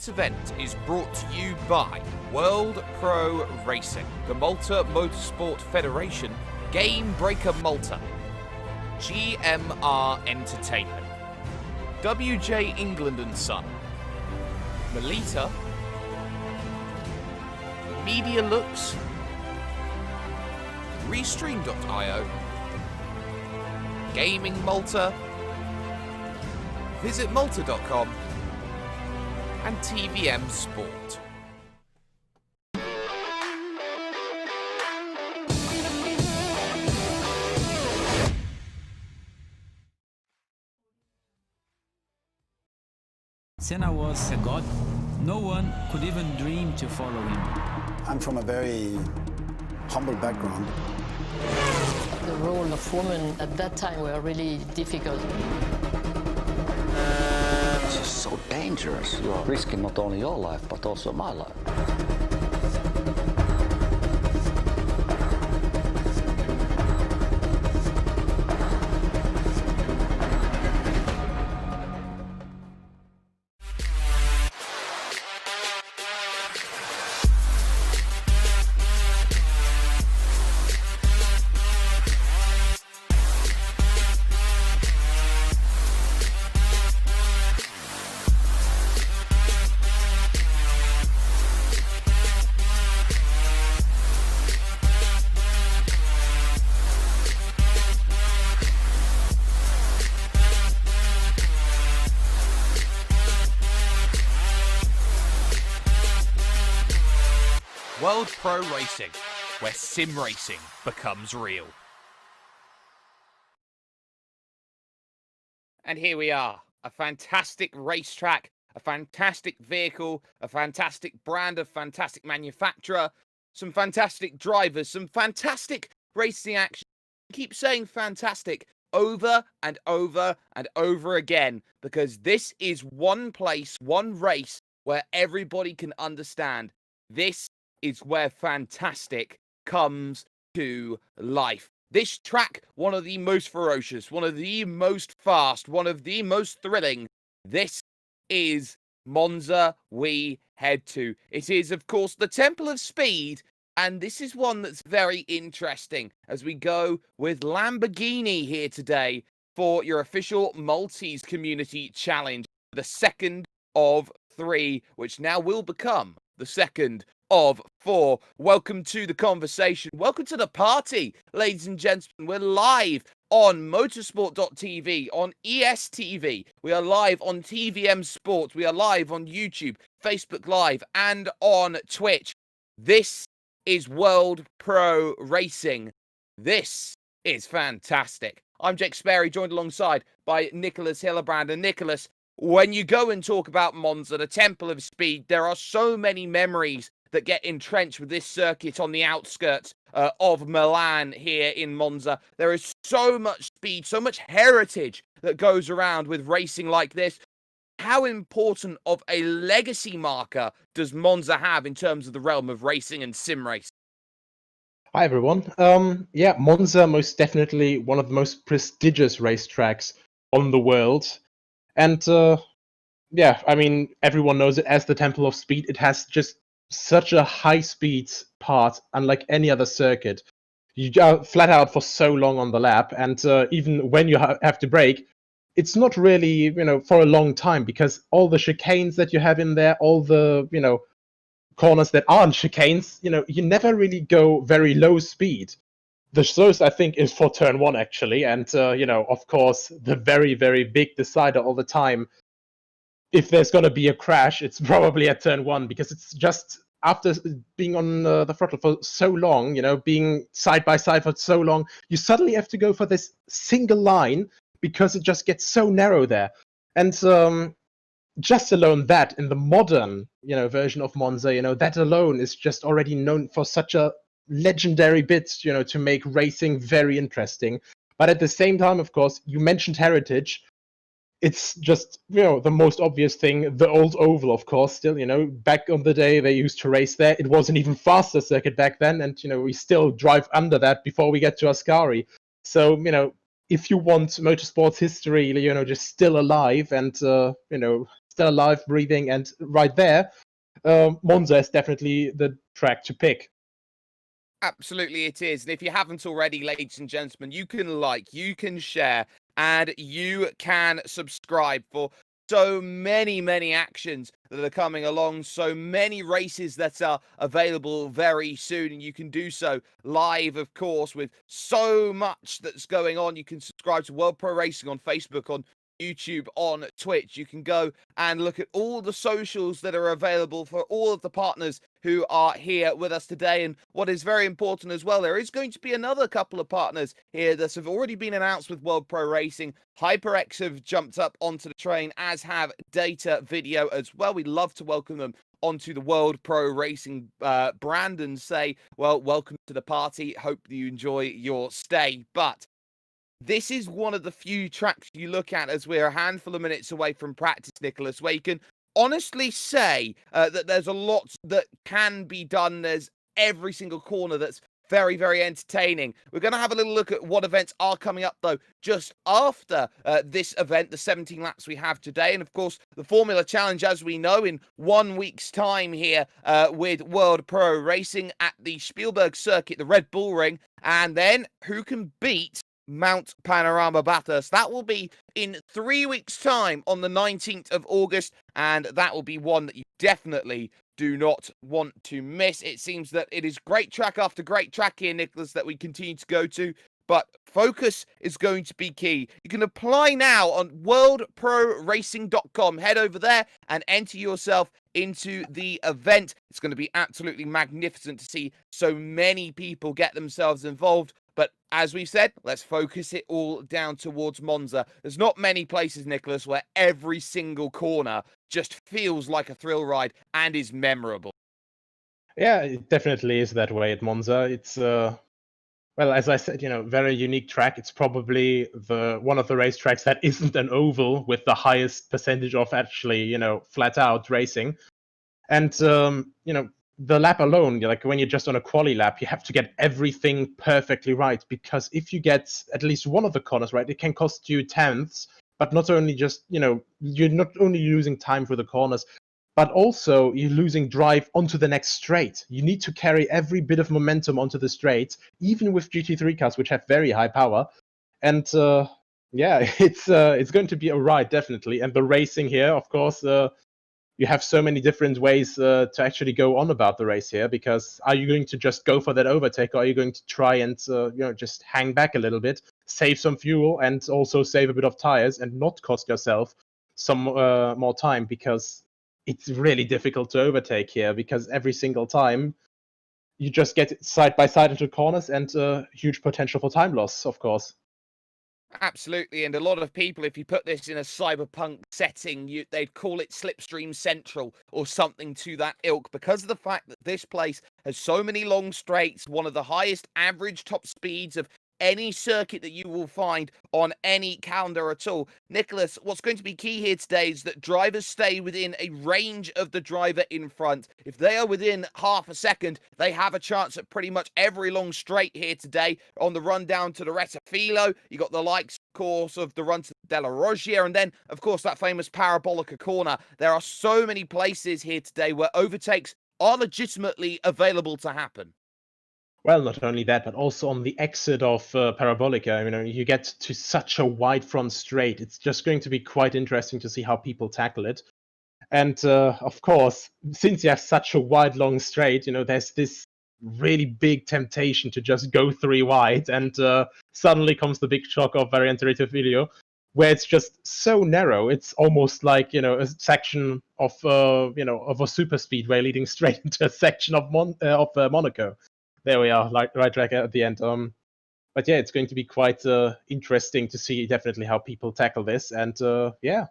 This event is brought to you by World Pro Racing, the Malta Motorsport Federation, Game Breaker Malta, GMR Entertainment, WJ England and Son, Melita, Media Looks, Restream.io, Gaming Malta, VisitMalta.com, and TVM Sport. Senna was a god. No one could even dream to follow him. I'm from a very humble background. The role of women at that time were really difficult. This is so dangerous. You are risking not only your life, but also my life. World Pro Racing, where sim racing becomes real. And here we are, a fantastic racetrack, a fantastic vehicle, a fantastic brand, a fantastic manufacturer, some fantastic drivers, some fantastic racing action. Keep saying fantastic over and over and over again, because this is one place, one race where everybody can understand this is where fantastic comes to life. This track, one of the most ferocious, one of the most fast, one of the most thrilling. This is Monza we head to. It is, of course, the Temple of Speed, and this is one that's very interesting as we go with Lamborghini here today for your official Maltese Community Challenge, the second of 3, which now will become the second of 4. Welcome to the conversation. Welcome to the party, ladies and gentlemen. We're live on motorsport.tv, on ESTV. We are live on TVM Sport. We are live on YouTube, Facebook Live, and on Twitch. This is World Pro Racing. This is fantastic. I'm Jake Sperry, joined alongside by Nicholas Hillebrand. And Nicholas, when you go and talk about Monza, the Temple of Speed, there are so many memories that get entrenched with this circuit on the outskirts of Milan here in Monza. There is so much speed, so much heritage that goes around with racing like this. How important of a legacy marker does Monza have in terms of the realm of racing and sim racing? Hi, everyone. Yeah, Monza, most definitely one of the most prestigious racetracks on the world. And yeah, I mean, everyone knows it as the Temple of Speed. It has just such a high speed part, unlike any other circuit. You are flat out for so long on the lap, and even when you have to brake, it's not really, for a long time, because all the chicanes that you have in there, all the, corners that aren't chicanes, you never really go very low speed. The slowest, I think, is for turn 1, actually, and, of course, the very, very big decider all the time. If there's going to be a crash, it's probably at turn 1, because it's just after being on the throttle for so long, being side by side for so long, you suddenly have to go for this single line because it just gets so narrow there. And just alone that in the modern, version of Monza, that alone is just already known for such a legendary bit, to make racing very interesting. But at the same time, of course, you mentioned heritage. It's just, the most obvious thing, the old oval, of course, still, back on the day they used to race there. It was an even faster circuit back then, and, we still drive under that before we get to Ascari. So, if you want motorsports history, just still alive and, still alive, breathing, and right there, Monza is definitely the track to pick. Absolutely it is. And if you haven't already, ladies and gentlemen, you can like, you can share, and you can subscribe for so many actions that are coming along, so many races that are available very soon, and you can do so live, of course, with so much that's going on. You can subscribe to World Pro Racing on Facebook, on YouTube, on Twitch. You can go and look at all the socials that are available for all of the partners who are here with us today. And what is very important as well, there is going to be another couple of partners here that have already been announced with World Pro Racing. HyperX have jumped up onto the train, as have Data Video as well. We'd love to welcome them onto the World Pro Racing brand and say, well, welcome to the party. Hope you enjoy your stay. But this is one of the few tracks you look at as we're a handful of minutes away from practice, Nicholas, where you can honestly say that there's a lot that can be done. There's every single corner that's very entertaining. We're going to have a little look at what events are coming up, though, just after this event, the 17 laps we have today. And, of course, the Formula Challenge, as we know, in 1 week's time here with World Pro Racing at the Spielberg circuit, the Red Bull Ring. And then who can beat Mount Panorama Bathurst? That will be in 3 weeks' time on the 19th of August, and that will be one that you definitely do not want to miss. It seems that it is great track after great track here, Nicholas, that we continue to go to, but focus is going to be key. You can apply now on worldproracing.com. Head over there and enter yourself into the event. It's going to be absolutely magnificent to see so many people get themselves involved. But as we said, let's focus it all down towards Monza. There's not many places, Nicholas, where every single corner just feels like a thrill ride and is memorable. Yeah, it definitely is that way at Monza. It's well, as I said, very unique track. It's probably one of the racetracks that isn't an oval with the highest percentage of actually, flat out racing. And the lap alone, like when you're just on a quali lap, you have to get everything perfectly right, because if you get at least one of the corners right, it can cost you tenths. But not only just, you're not only losing time for the corners, but also you're losing drive onto the next straight. You need to carry every bit of momentum onto the straight, even with GT3 cars, which have very high power. And yeah, it's going to be a ride, definitely. And the racing here, of course, you have so many different ways to actually go on about the race here, because are you going to just go for that overtake, or are you going to try and just hang back a little bit, save some fuel, and also save a bit of tires and not cost yourself some more time, because it's really difficult to overtake here, because every single time you just get side by side into corners, and huge potential for time loss, of course. Absolutely, and a lot of people, if you put this in a cyberpunk setting, they'd call it Slipstream Central or something to that ilk, because of the fact that this place has so many long straights, one of the highest average top speeds of any circuit that you will find on any calendar at all. Nicholas, what's going to be key here today is that drivers stay within a range of the driver in front. If they are within half a second, they have a chance at pretty much every long straight here today. On the run down to the Retafilo, you got the likes, of course, of the run to Della Roggia, and then, of course, that famous Parabolica corner. There are so many places here today where overtakes are legitimately available to happen. Well, not only that, but also on the exit of Parabolica, you get to such a wide front straight. It's just going to be quite interesting to see how people tackle it. And of course, since you have such a wide, long straight, there's this really big temptation to just go 3 wide, and suddenly comes the big shock of Variante Retafilo, where it's just so narrow. It's almost like, a section of, of a super speedway leading straight into a section of Monaco. There we are, right track at the end. But yeah, it's going to be quite interesting to see definitely how people tackle this. And yeah,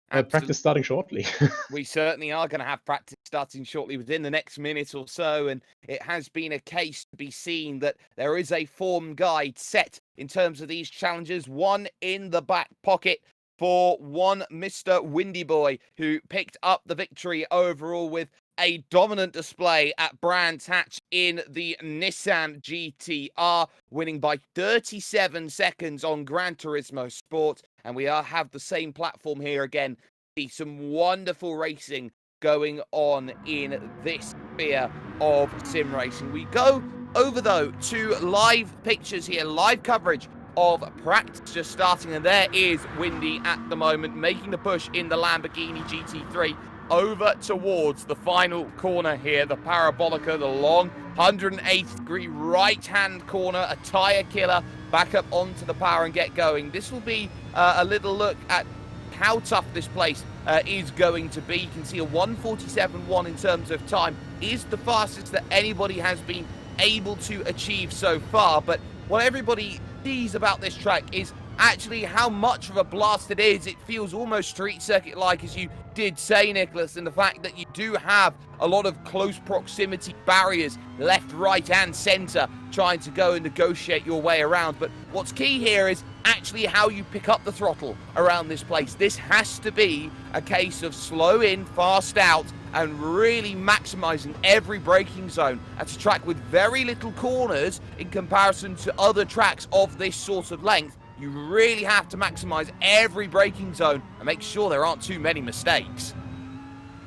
practice starting shortly. We certainly are going to have practice starting shortly within the next minute or so. And it has been a case to be seen that there is a form guide set in terms of these challenges. One in the back pocket for one Mr. Windy Boy, who picked up the victory overall with a dominant display at Brands Hatch in the Nissan GTR, winning by 37 seconds on Gran Turismo Sport. And we have the same platform here again see some wonderful racing going on in this sphere of sim racing. We go over, though, to live pictures here, live coverage of practice just starting, and there is Windy at the moment making the push in the Lamborghini GT3 over towards the final corner here, the Parabolica, the long 180-degree right-hand corner, a tyre killer, back up onto the power and get going. This will be a little look at how tough this place is going to be. You can see a 1:47.1 in terms of time is the fastest that anybody has been able to achieve so far, but what everybody sees about this track is actually how much of a blast it is. It feels almost street circuit-like, as you did say, Nicholas, and the fact that you do have a lot of close proximity barriers, left, right, and centre, trying to go and negotiate your way around. But what's key here is actually how you pick up the throttle around this place. This has to be a case of slow in, fast out, and really maximising every braking zone. It's a track with very little corners in comparison to other tracks of this sort of length. You really have to maximise every braking zone and make sure there aren't too many mistakes.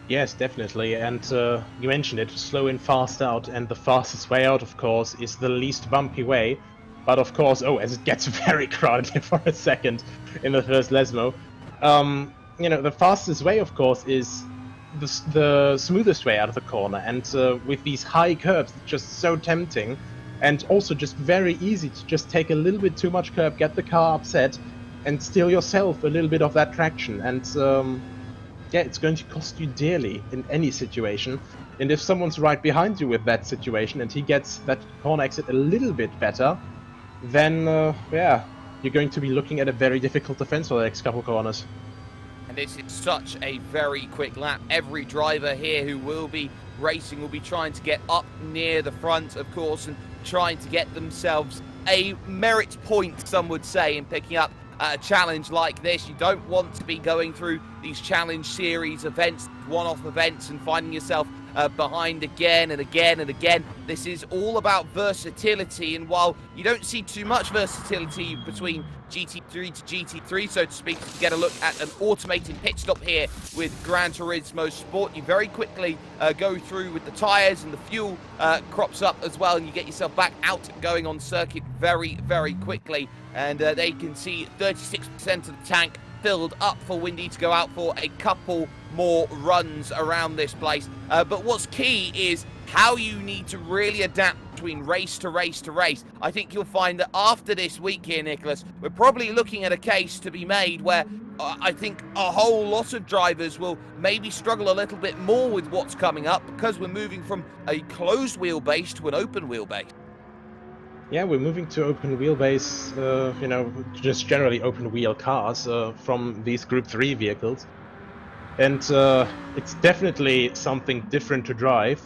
Yes, definitely. And you mentioned it, slow in, fast out, and the fastest way out, of course, is the least bumpy way. But of course, as it gets very crowded here for a second in the first Lesmo, the fastest way, of course, is the smoothest way out of the corner. And with these high curves, it's just so tempting. And also just very easy to just take a little bit too much curb, get the car upset, and steal yourself a little bit of that traction. And it's going to cost you dearly in any situation. And if someone's right behind you with that situation and he gets that corner exit a little bit better, then you're going to be looking at a very difficult defense for the next couple corners. And this is such a very quick lap. Every driver here who will be racing will be trying to get up near the front, of course, and trying to get themselves a merit point, some would say, in picking up a challenge like this. You don't want to be going through these challenge series events, one-off events, and finding yourself behind again and again and again. This is all about versatility, and while you don't see too much versatility between GT3 to GT3, so to speak, to get a look at an automated pit stop here with Gran Turismo Sport, you very quickly go through with the tyres, and the fuel crops up as well, and you get yourself back out going on circuit very, very quickly. And they can see 36% of the tank filled up for Windy to go out for a couple more runs around this place. But what's key is how you need to really adapt between race to race to race. I think you'll find that after this week here, Nicholas, we're probably looking at a case to be made where I think a whole lot of drivers will maybe struggle a little bit more with what's coming up, because we're moving from a closed wheelbase to an open wheelbase. Yeah, we're moving to open wheelbase, just generally open wheel cars from these Group 3 vehicles. And it's definitely something different to drive.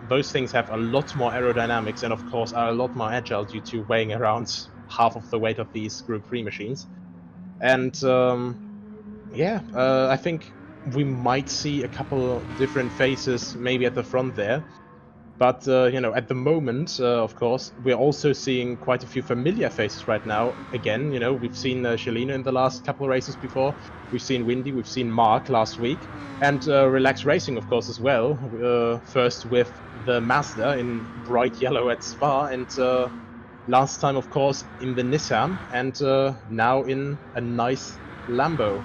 Those things have a lot more aerodynamics and, of course, are a lot more agile due to weighing around half of the weight of these Group 3 machines. And I think we might see a couple different faces maybe at the front there. But, at the moment, of course, we're also seeing quite a few familiar faces right now. Again, we've seen Shalina in the last couple of races before. We've seen Windy, we've seen Mark last week. And Relax Racing, of course, as well. First with the Mazda in bright yellow at Spa. And last time, of course, in the Nissan. And now in a nice Lambo.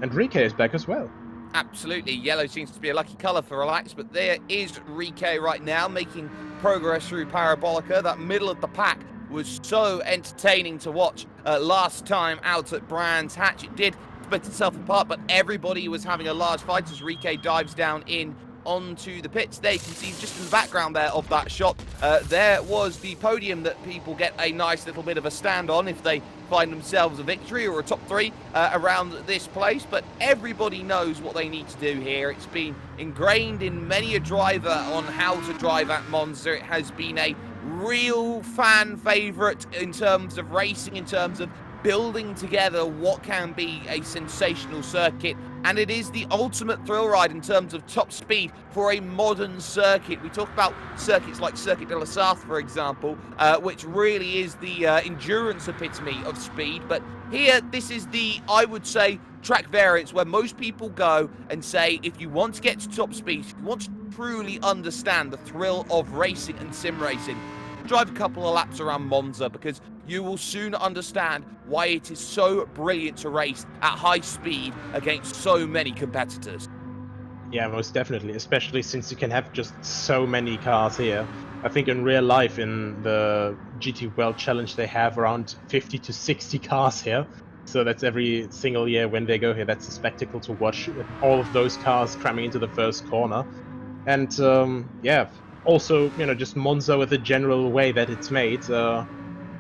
And Rike is back as well. Absolutely. Yellow seems to be a lucky colour for Relax, but there is Rike right now making progress through Parabolica. That middle of the pack was so entertaining to watch last time out at Brands Hatch. It did split itself apart, but everybody was having a large fight as Rike dives down in onto the pits. There you can see just in the background there of that shot, there was the podium that people get a nice little bit of a stand on if they find themselves a victory or a top 3 around this place. But everybody knows what they need to do here. It's been ingrained in many a driver on how to drive at Monza. It has been a real fan favourite in terms of racing, in terms of building together what can be a sensational circuit and it is the ultimate thrill ride in terms of top speed for a modern circuit. We talk about circuits like Circuit de la Sarthe, for example, which really is the endurance epitome of speed, but here, this is the, I would say, track variants where most people go and say, if you want to get to top speed, if you want to truly understand the thrill of racing and sim racing, drive a couple of laps around Monza, because you will soon understand why it is so brilliant to race at high speed against so many competitors. Yeah, most definitely, especially since you can have just so many cars here. I think in real life, in the GT World Challenge, they have around 50 to 60 cars here. So that's every single year when they go here. That's a spectacle to watch, all of those cars cramming into the first corner. And yeah, also, you know, just Monza with the general way that it's made, a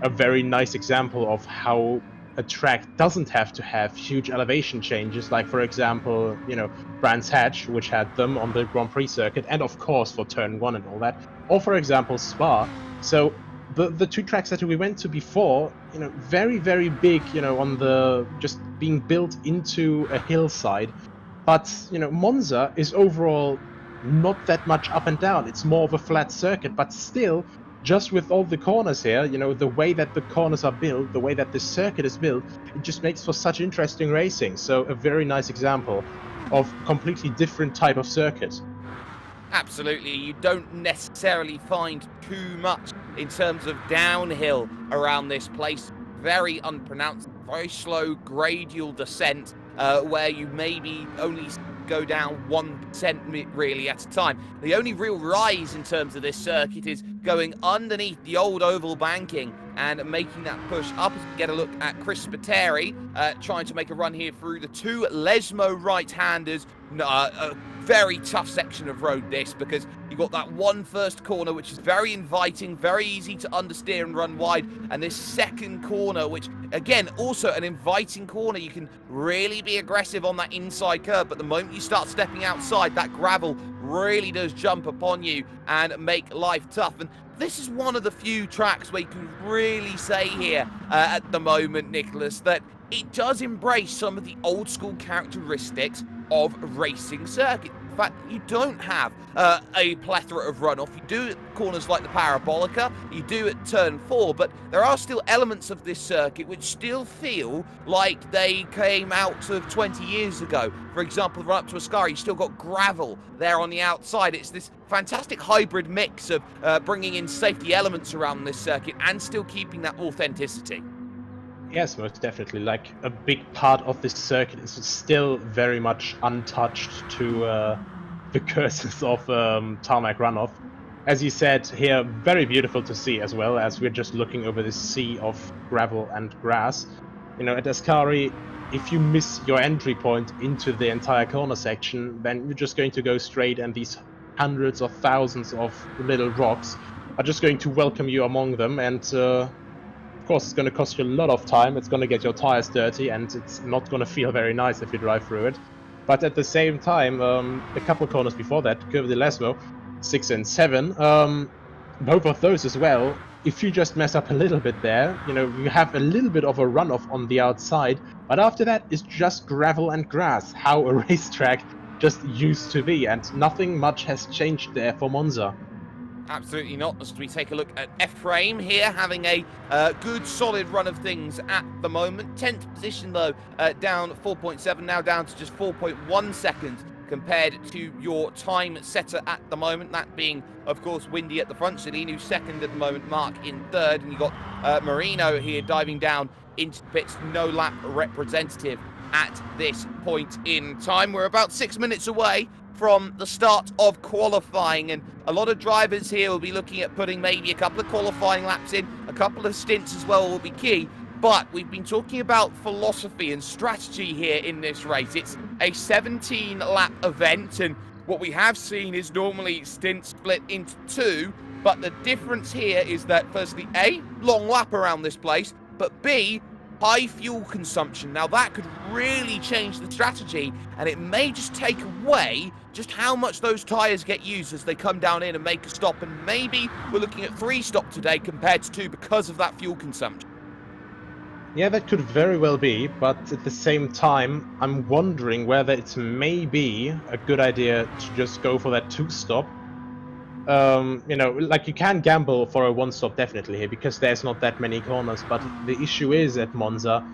very nice example of how a track doesn't have to have huge elevation changes, like, for example, you know, Brands Hatch, which had them on the Grand Prix circuit, and of course for Turn 1 and all that, or for example Spa. So the two tracks that we went to before, you know, very, very big, you know, on the just being built into a hillside, but, you know, Monza is overall not that much up and down. It's more of a flat circuit, but still, just with all the corners here, you know, the way that the corners are built, the way that the circuit is built, it just makes for such interesting racing. So a very nice example of completely different type of circuit. Absolutely, you don't necessarily find too much in terms of downhill around this place. Very unpronounced, very slow gradual descent, where you maybe only go down 1% really at a time. The only real rise in terms of this circuit is going underneath the old oval banking and making that push up. As we get a look at Chris Spiteri trying to make a run here through the two Lesmo right-handers. A very tough section of road this, because you've got that one first corner which is very inviting, very easy to understeer and run wide, and this second corner, which again also an inviting corner. You can really be aggressive on that inside curve, but the moment you start stepping outside, that gravel really does jump upon you and make life tough. And this is one of the few tracks where you can really say here at the moment, Nicholas, that it does embrace some of the old school characteristics of racing circuit. In fact, you don't have a plethora of runoff. You do at corners like the Parabolica, you do at turn 4, but there are still elements of this circuit which still feel like they came out of 20 years ago. For example, run up to Ascari, you still got gravel there on the outside. It's this fantastic hybrid mix of bringing in safety elements around this circuit and still keeping that authenticity. Yes, most definitely. Like, a big part of this circuit is still very much untouched to the curses of tarmac runoff. As you said here, very beautiful to see, as well as we're just looking over this sea of gravel and grass. You know, at Ascari, if you miss your entry point into the entire corner section, then you're just going to go straight, and these hundreds of thousands of little rocks are just going to welcome you among them, and of course it's going to cost you a lot of time, it's going to get your tires dirty, and it's not going to feel very nice if you drive through it. But at the same time, a couple of corners before that, Curva de Lesmo, 6 and 7, both of those as well, if you just mess up a little bit there, you know, you have a little bit of a runoff on the outside, but after that it's just gravel and grass, how a racetrack just used to be, and nothing much has changed there for Monza. Absolutely not. As we take a look at F-Frame here, having a good solid run of things at the moment. 10th position though, down 4.7, now down to just 4.1 seconds compared to your time setter at the moment. That being, of course, Windy at the front, Celine who's second at the moment, Mark in third, and you got Marino here diving down into the pits, no lap representative at this point in time. We're about 6 minutes away from the start of qualifying, and a lot of drivers here will be looking at putting maybe a couple of qualifying laps in, a couple of stints as well will be key. But we've been talking about philosophy and strategy here in this race. It's a 17-lap event, and what we have seen is normally stints split into two, but the difference here is that firstly, A, long lap around this place, but B, high fuel consumption. Now that could really change the strategy, and it may just take away just how much those tyres get used as they come down in and make a stop, and maybe we're looking at 3 stops today compared to 2 because of that fuel consumption. Yeah, that could very well be, but at the same time, I'm wondering whether it's maybe a good idea to just go for that two-stop. You know, like you can gamble for a one-stop definitely here because there's not that many corners, but the issue is at Monza,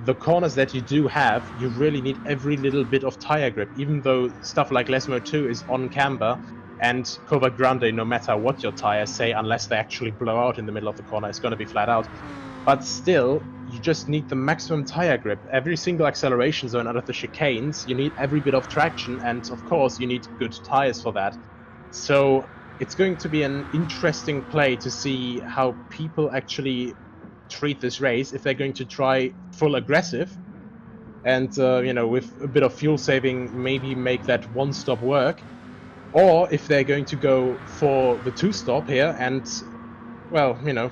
the corners that you do have, you really need every little bit of tire grip, even though stuff like Lesmo 2 is on camber, and Cova Grande, no matter what your tires say, unless they actually blow out in the middle of the corner, it's going to be flat out. But still, you just need the maximum tire grip. Every single acceleration zone out of the chicanes, you need every bit of traction, and of course, you need good tires for that. So it's going to be an interesting play to see how people actually treat this race, if they're going to try full aggressive and, you know, with a bit of fuel saving, maybe make that one-stop work, or if they're going to go for the two-stop here and, well, you know,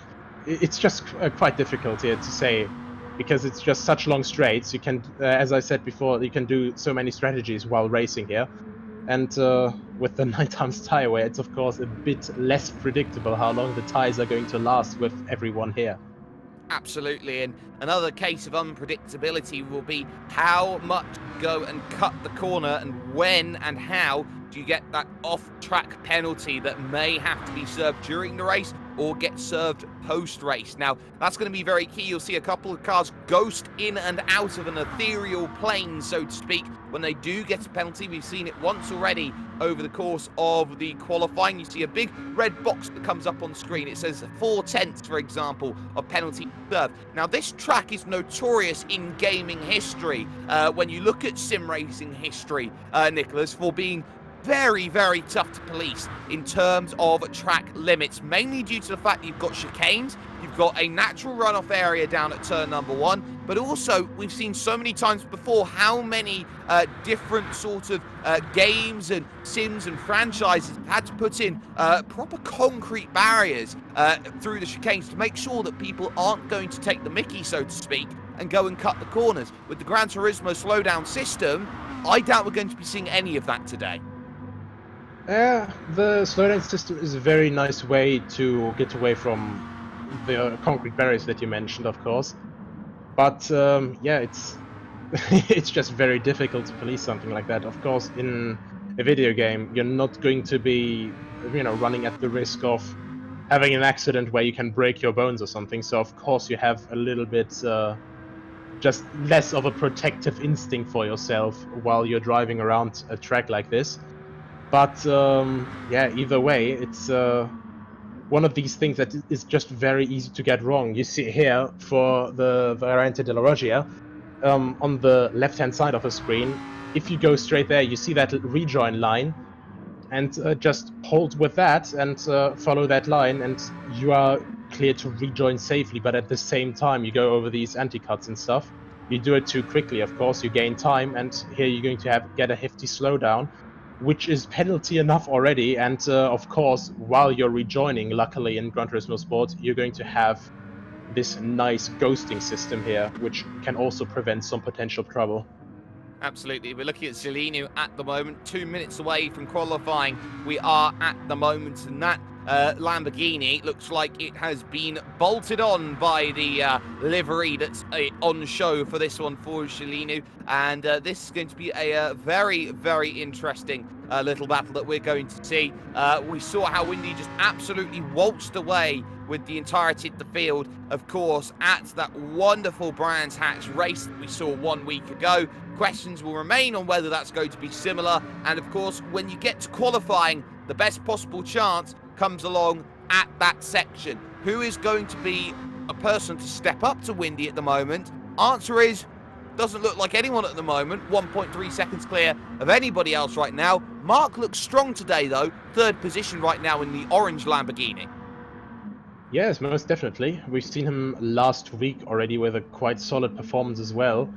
it's just quite difficult here to say because it's just such long straights. You can, as I said before, you can do so many strategies while racing here. And with the 9 times tire wear, it's of course a bit less predictable how long the tires are going to last with everyone here. Absolutely, and another case of unpredictability will be how much go and cut the corner and when and how do you get that off-track penalty that may have to be served during the race or get served post-race. Now, that's going to be very key. You'll see a couple of cars ghost in and out of an ethereal plane, so to speak, when they do get a penalty. We've seen it once already over the course of the qualifying. You see a big red box that comes up on screen. It says 4/10, for example, of penalty served. Now, this track is notorious in gaming history. When you look at sim racing history, Nicholas, for being very, very tough to police in terms of track limits, mainly due to the fact that you've got chicanes, you've got a natural runoff area down at turn number 1, but also we've seen so many times before how many different sort of games and sims and franchises have had to put in proper concrete barriers through the chicanes to make sure that people aren't going to take the mickey, so to speak, and go and cut the corners. With the Gran Turismo slowdown system, I doubt we're going to be seeing any of that today. Yeah, the slowdown system is a very nice way to get away from the concrete barriers that you mentioned, of course. But yeah, it's it's just very difficult to police something like that. Of course, in a video game, you're not going to be, you know, running at the risk of having an accident where you can break your bones or something. So of course you have a little bit just less of a protective instinct for yourself while you're driving around a track like this. But yeah, either way, it's one of these things that is just very easy to get wrong. You see here for the Variante della Roggia, on the left-hand side of the screen, if you go straight there, you see that rejoin line, and just hold with that and follow that line, and you are clear to rejoin safely. But at the same time, you go over these anti-cuts and stuff. You do it too quickly, of course, you gain time, and here you're going to get a hefty slowdown, which is penalty enough already. And of course, while you're rejoining, luckily in Gran Turismo Sport, you're going to have this nice ghosting system here, which can also prevent some potential trouble. Absolutely. We're looking at Zilino at the moment, 2 minutes away from qualifying. We are at the moment, and that Lamborghini looks like it has been bolted on by the livery that's on show for this one for Zilino. And this is going to be a very, very interesting little battle that we're going to see. We saw how Windy just absolutely waltzed away with the entirety of the field, of course, at that wonderful Brands Hatch race that we saw 1 week ago. Questions will remain on whether that's going to be similar. And of course, when you get to qualifying, the best possible chance comes along at that section. Who is going to be a person to step up to Windy at the moment? Answer is, doesn't look like anyone at the moment. 1.3 seconds clear of anybody else right now. Mark looks strong today, though. 3rd position right now in the orange Lamborghini. Yes, most definitely. We've seen him last week already with a quite solid performance as well.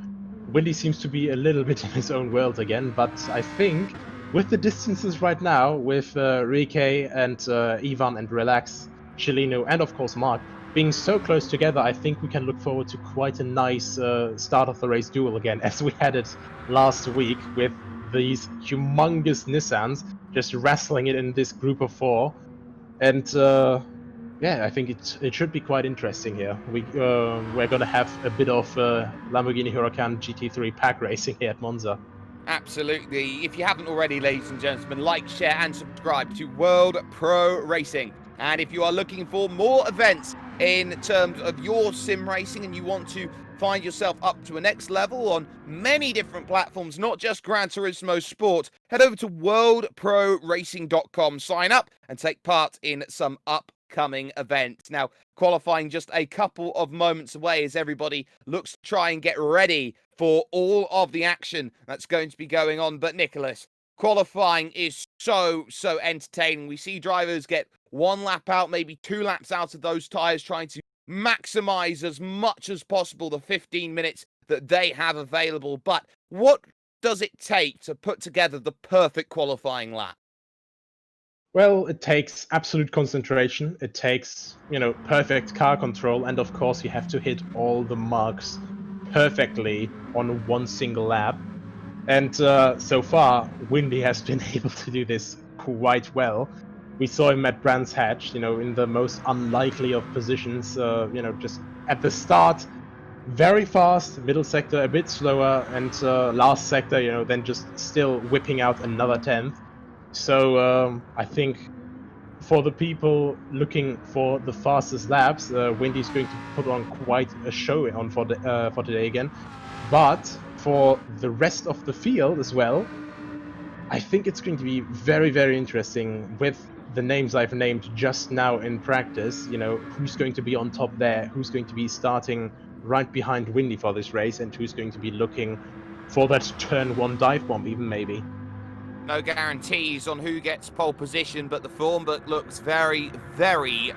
Windy seems to be a little bit in his own world again, but I think with the distances right now, with Rike and Ivan and Relax, Zilino, and of course Mark, being so close together, I think we can look forward to quite a nice start of the race duel again, as we had it last week with these humongous Nissans just wrestling it in this group of 4. And yeah, I think it should be quite interesting here. We're gonna have a bit of Lamborghini Huracan GT3 pack racing here at Monza. Absolutely. If you haven't already, ladies and gentlemen, like, share, and subscribe to World Pro Racing. And if you are looking for more events in terms of your sim racing and you want to find yourself up to a next level on many different platforms, not just Gran Turismo Sport, head over to worldproracing.com, sign up and take part in some upcoming events. Now, qualifying just a couple of moments away as everybody looks to try and get ready for all of the action that's going to be going on. But Nicholas, qualifying is so entertaining. We see drivers get one lap out, maybe 2 laps out of those tyres, trying to maximize as much as possible the 15 minutes that they have available. But what does it take to put together the perfect qualifying lap? Well, it takes absolute concentration. It takes, perfect car control, and of course you have to hit all the marks perfectly on one single lap. And so far, Windy has been able to do this quite well. We saw him at Brands Hatch, in the most unlikely of positions, just at the start, very fast, middle sector a bit slower, and last sector, then just still whipping out another 10th. So I think for the people looking for the fastest laps, Windy's going to put on quite a show on for today again. But for the rest of the field as well, I think it's going to be very interesting with the names I've named just now in practice. Who's going to be on top there, who's going to be starting right behind Windy for this race, and who's going to be looking for that turn 1 dive bomb even maybe. No guarantees on who gets pole position, but the form book looks very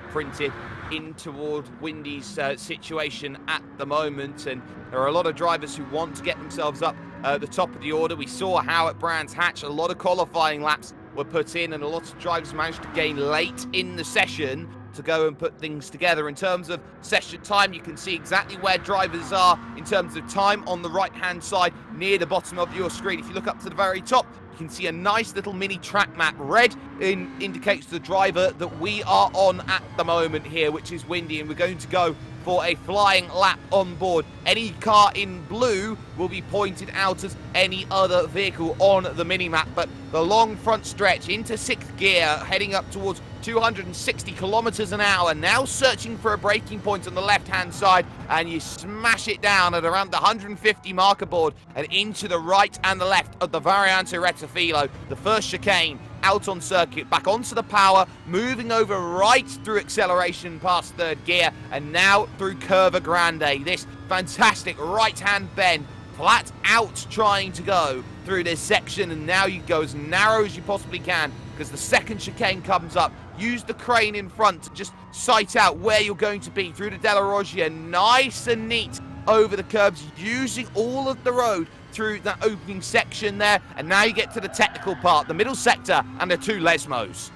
printed in toward Windy's situation at the moment. And there are a lot of drivers who want to get themselves up at the top of the order. We saw how at Brands Hatch a lot of qualifying laps were put in, and a lot of drivers managed to gain late in the session to go and put things together. In terms of session time, you can see exactly where drivers are in terms of time on the right-hand side near the bottom of your screen. If you look up to the very top, you can see a nice little mini track map. Red indicates the driver that we are on at the moment here, which is Windy, and we're going to go for a flying lap on board. Any car in blue will be pointed out as any other vehicle on the mini-map, but the long front stretch into 6th gear, heading up towards 260 kilometers an hour, now searching for a braking point on the left-hand side, and you smash it down at around the 150 marker board and into the right and the left of the Variante Rettifilo. The first chicane out on circuit, back onto the power, moving over right through acceleration past 3rd gear, and now through Curva Grande. This fantastic right-hand bend, flat out trying to go through this section, and now you go as narrow as you possibly can because the second chicane comes up. Use the crane in front to just sight out where you're going to be through the Della Roggia, nice and neat over the curbs, using all of the road through that opening section there. And now you get to the technical part, the middle sector and the 2 Lesmos.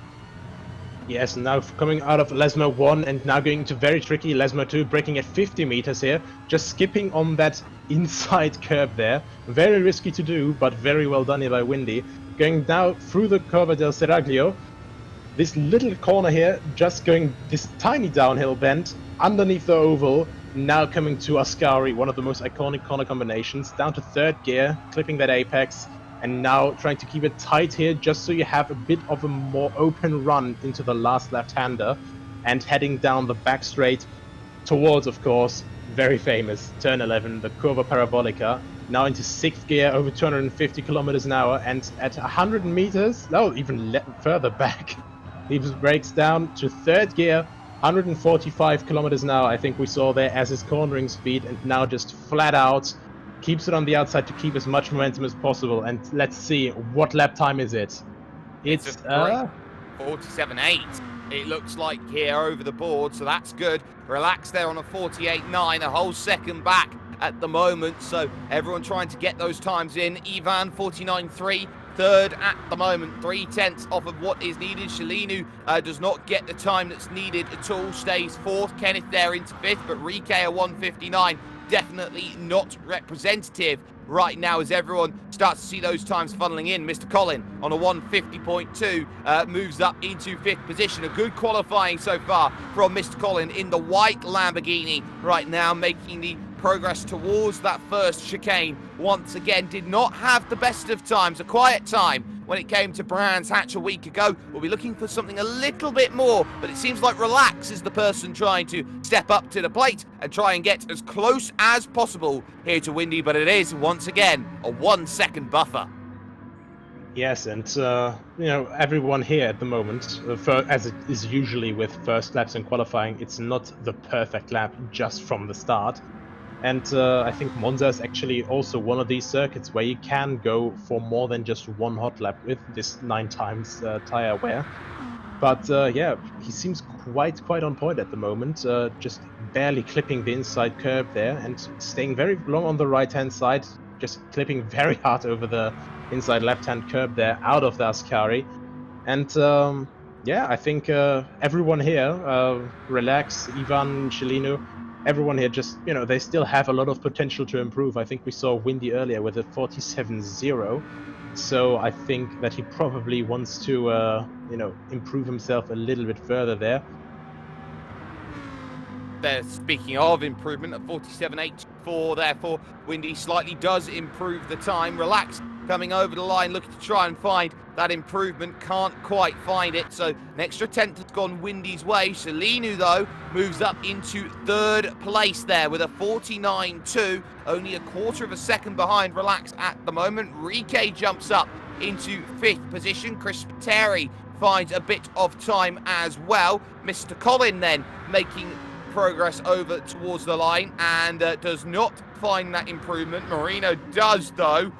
Yes, now coming out of Lesmo 1 and now going to very tricky Lesmo 2, braking at 50 meters here, just skipping on that inside curb there. Very risky to do, but very well done here by Windy. Going now through the Curva del Seraglio. This little corner here, just going this tiny downhill bend underneath the oval, now coming to Ascari, one of the most iconic corner combinations, down to 3rd gear, clipping that apex, and now trying to keep it tight here just so you have a bit of a more open run into the last left-hander, and heading down the back straight towards, of course, very famous turn 11, the Curva Parabolica, now into 6th gear, over 250 kilometers an hour, and at 100 meters, no, even further back, he breaks down to 3rd gear, 145 kilometers an hour, I think we saw there as his cornering speed, and now just flat out keeps it on the outside to keep as much momentum as possible. And let's see, what lap time is it? It's 47.8. It looks like here over the board, so that's good. Relax there on a 48.9, a whole second back at the moment, so everyone trying to get those times in. Ivan 49.3, 3rd at the moment, 3/10 off of what is needed. Shalinu does not get the time that's needed at all, stays 4th. Kenneth there into 5th, but Rike a 1:59 definitely not representative right now as everyone starts to see those times funneling in. Mr. Colin on a 150.2 moves up into 5th position. A good qualifying so far from Mr. Colin in the white Lamborghini right now, making the progress towards that first chicane. Once again, did not have the best of times, a quiet time when it came to Brands Hatch a week ago. We'll be looking for something a little bit more, but it seems like Relax is the person trying to step up to the plate and try and get as close as possible here to Windy, but it is, once again, a 1 second buffer. Yes, and you know, everyone here at the moment, as it is usually with first laps in qualifying, it's not the perfect lap just from the start. And I think Monza is actually also one of these circuits where you can go for more than just one hot lap with this 9 times tire wear. But yeah, he seems quite on point at the moment, just barely clipping the inside curb there and staying very long on the right-hand side, just clipping very hard over the inside left-hand curb there out of the Ascari. And yeah, I think everyone here, Relax, Ivan, Chelino, everyone here just, you know, they still have a lot of potential to improve. I think we saw Windy earlier with a 47.0. So I think that he probably wants to, you know, improve himself a little bit further there. Speaking of improvement, at 47.84, therefore, Windy slightly does improve the time. Relax coming over the line, looking to try and find that improvement, can't quite find it, so an extra tenth has gone Windy's way. Chelino, though, moves up into 3rd place there with a 49.2, only a quarter of a second behind Relax at the moment. Rike jumps up into 5th position. Chris Terry finds a bit of time as well. Mr. Colin then making progress over towards the line and does not find that improvement. Marino does, though,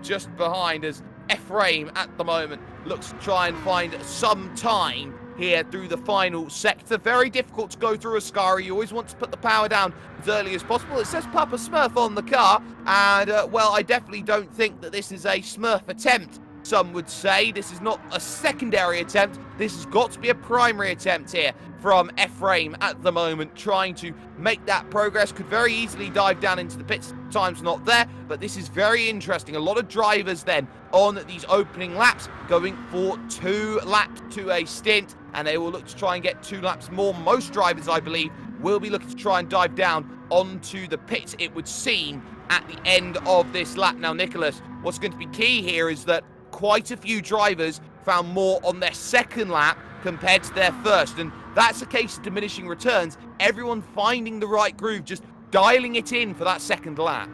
just behind, as Ephraim at the moment looks to try and find some time here through the final sector. Very difficult to go through Ascari. You always want to put the power down as early as possible. It says Papa Smurf on the car, and well, I definitely don't think that this is a Smurf attempt. Some would say this is not a secondary attempt. This has got to be a primary attempt here from Ephraim at the moment, trying to make that progress. Could very easily dive down into the pits. Time's not there, but this is very interesting. A lot of drivers then on these opening laps going for 2 laps to a stint, and they will look to try and get 2 laps more. Most drivers, I believe, will be looking to try and dive down onto the pits, it would seem, at the end of this lap. Now, Nicholas, what's going to be key here is that quite a few drivers found more on their second lap compared to their first, and that's a case of diminishing returns. Everyone finding the right groove, just dialing it in for that second lap.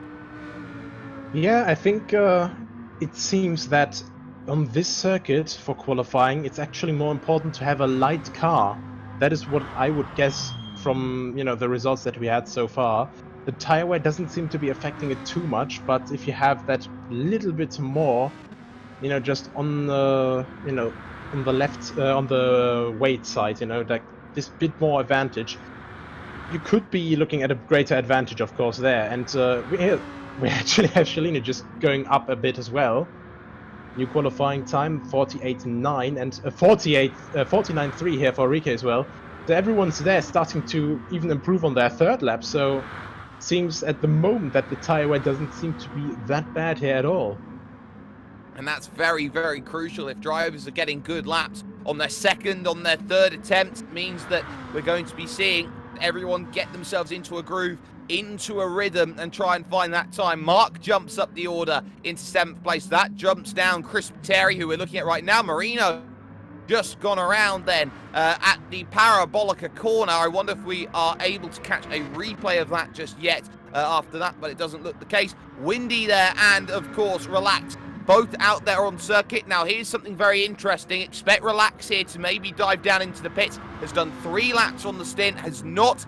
Yeah, I think it seems that on this circuit for qualifying, it's actually more important to have a light car. That is what I would guess from, you know, the results that we had so far. The tire wear doesn't seem to be affecting it too much, but if you have that little bit more, you know, just on the, you know, on the left, on the weight side, you know, like this bit more advantage, you could be looking at a greater advantage, of course, there. And we actually have Chelino just going up a bit as well. New qualifying time 48.9 and 49.3 here for Rike as well. So everyone's there starting to even improve on their third lap. So seems at the moment that the tire wear doesn't seem to be that bad here at all. And that's very, very crucial. If drivers are getting good laps on their second, on their third attempt, it means that we're going to be seeing everyone get themselves into a groove, into a rhythm, and try and find that time. Mark jumps up the order into 7th place. That jumps down Chris Terry, who we're looking at right now. Marino just gone around then at the Parabolica corner. I wonder if we are able to catch a replay of that just yet after that, but it doesn't look the case. Windy there, and of course Relax, both out there on circuit. Now, here's something very interesting. Expect Relax here to maybe dive down into the pits. Has done 3 laps on the stint, has not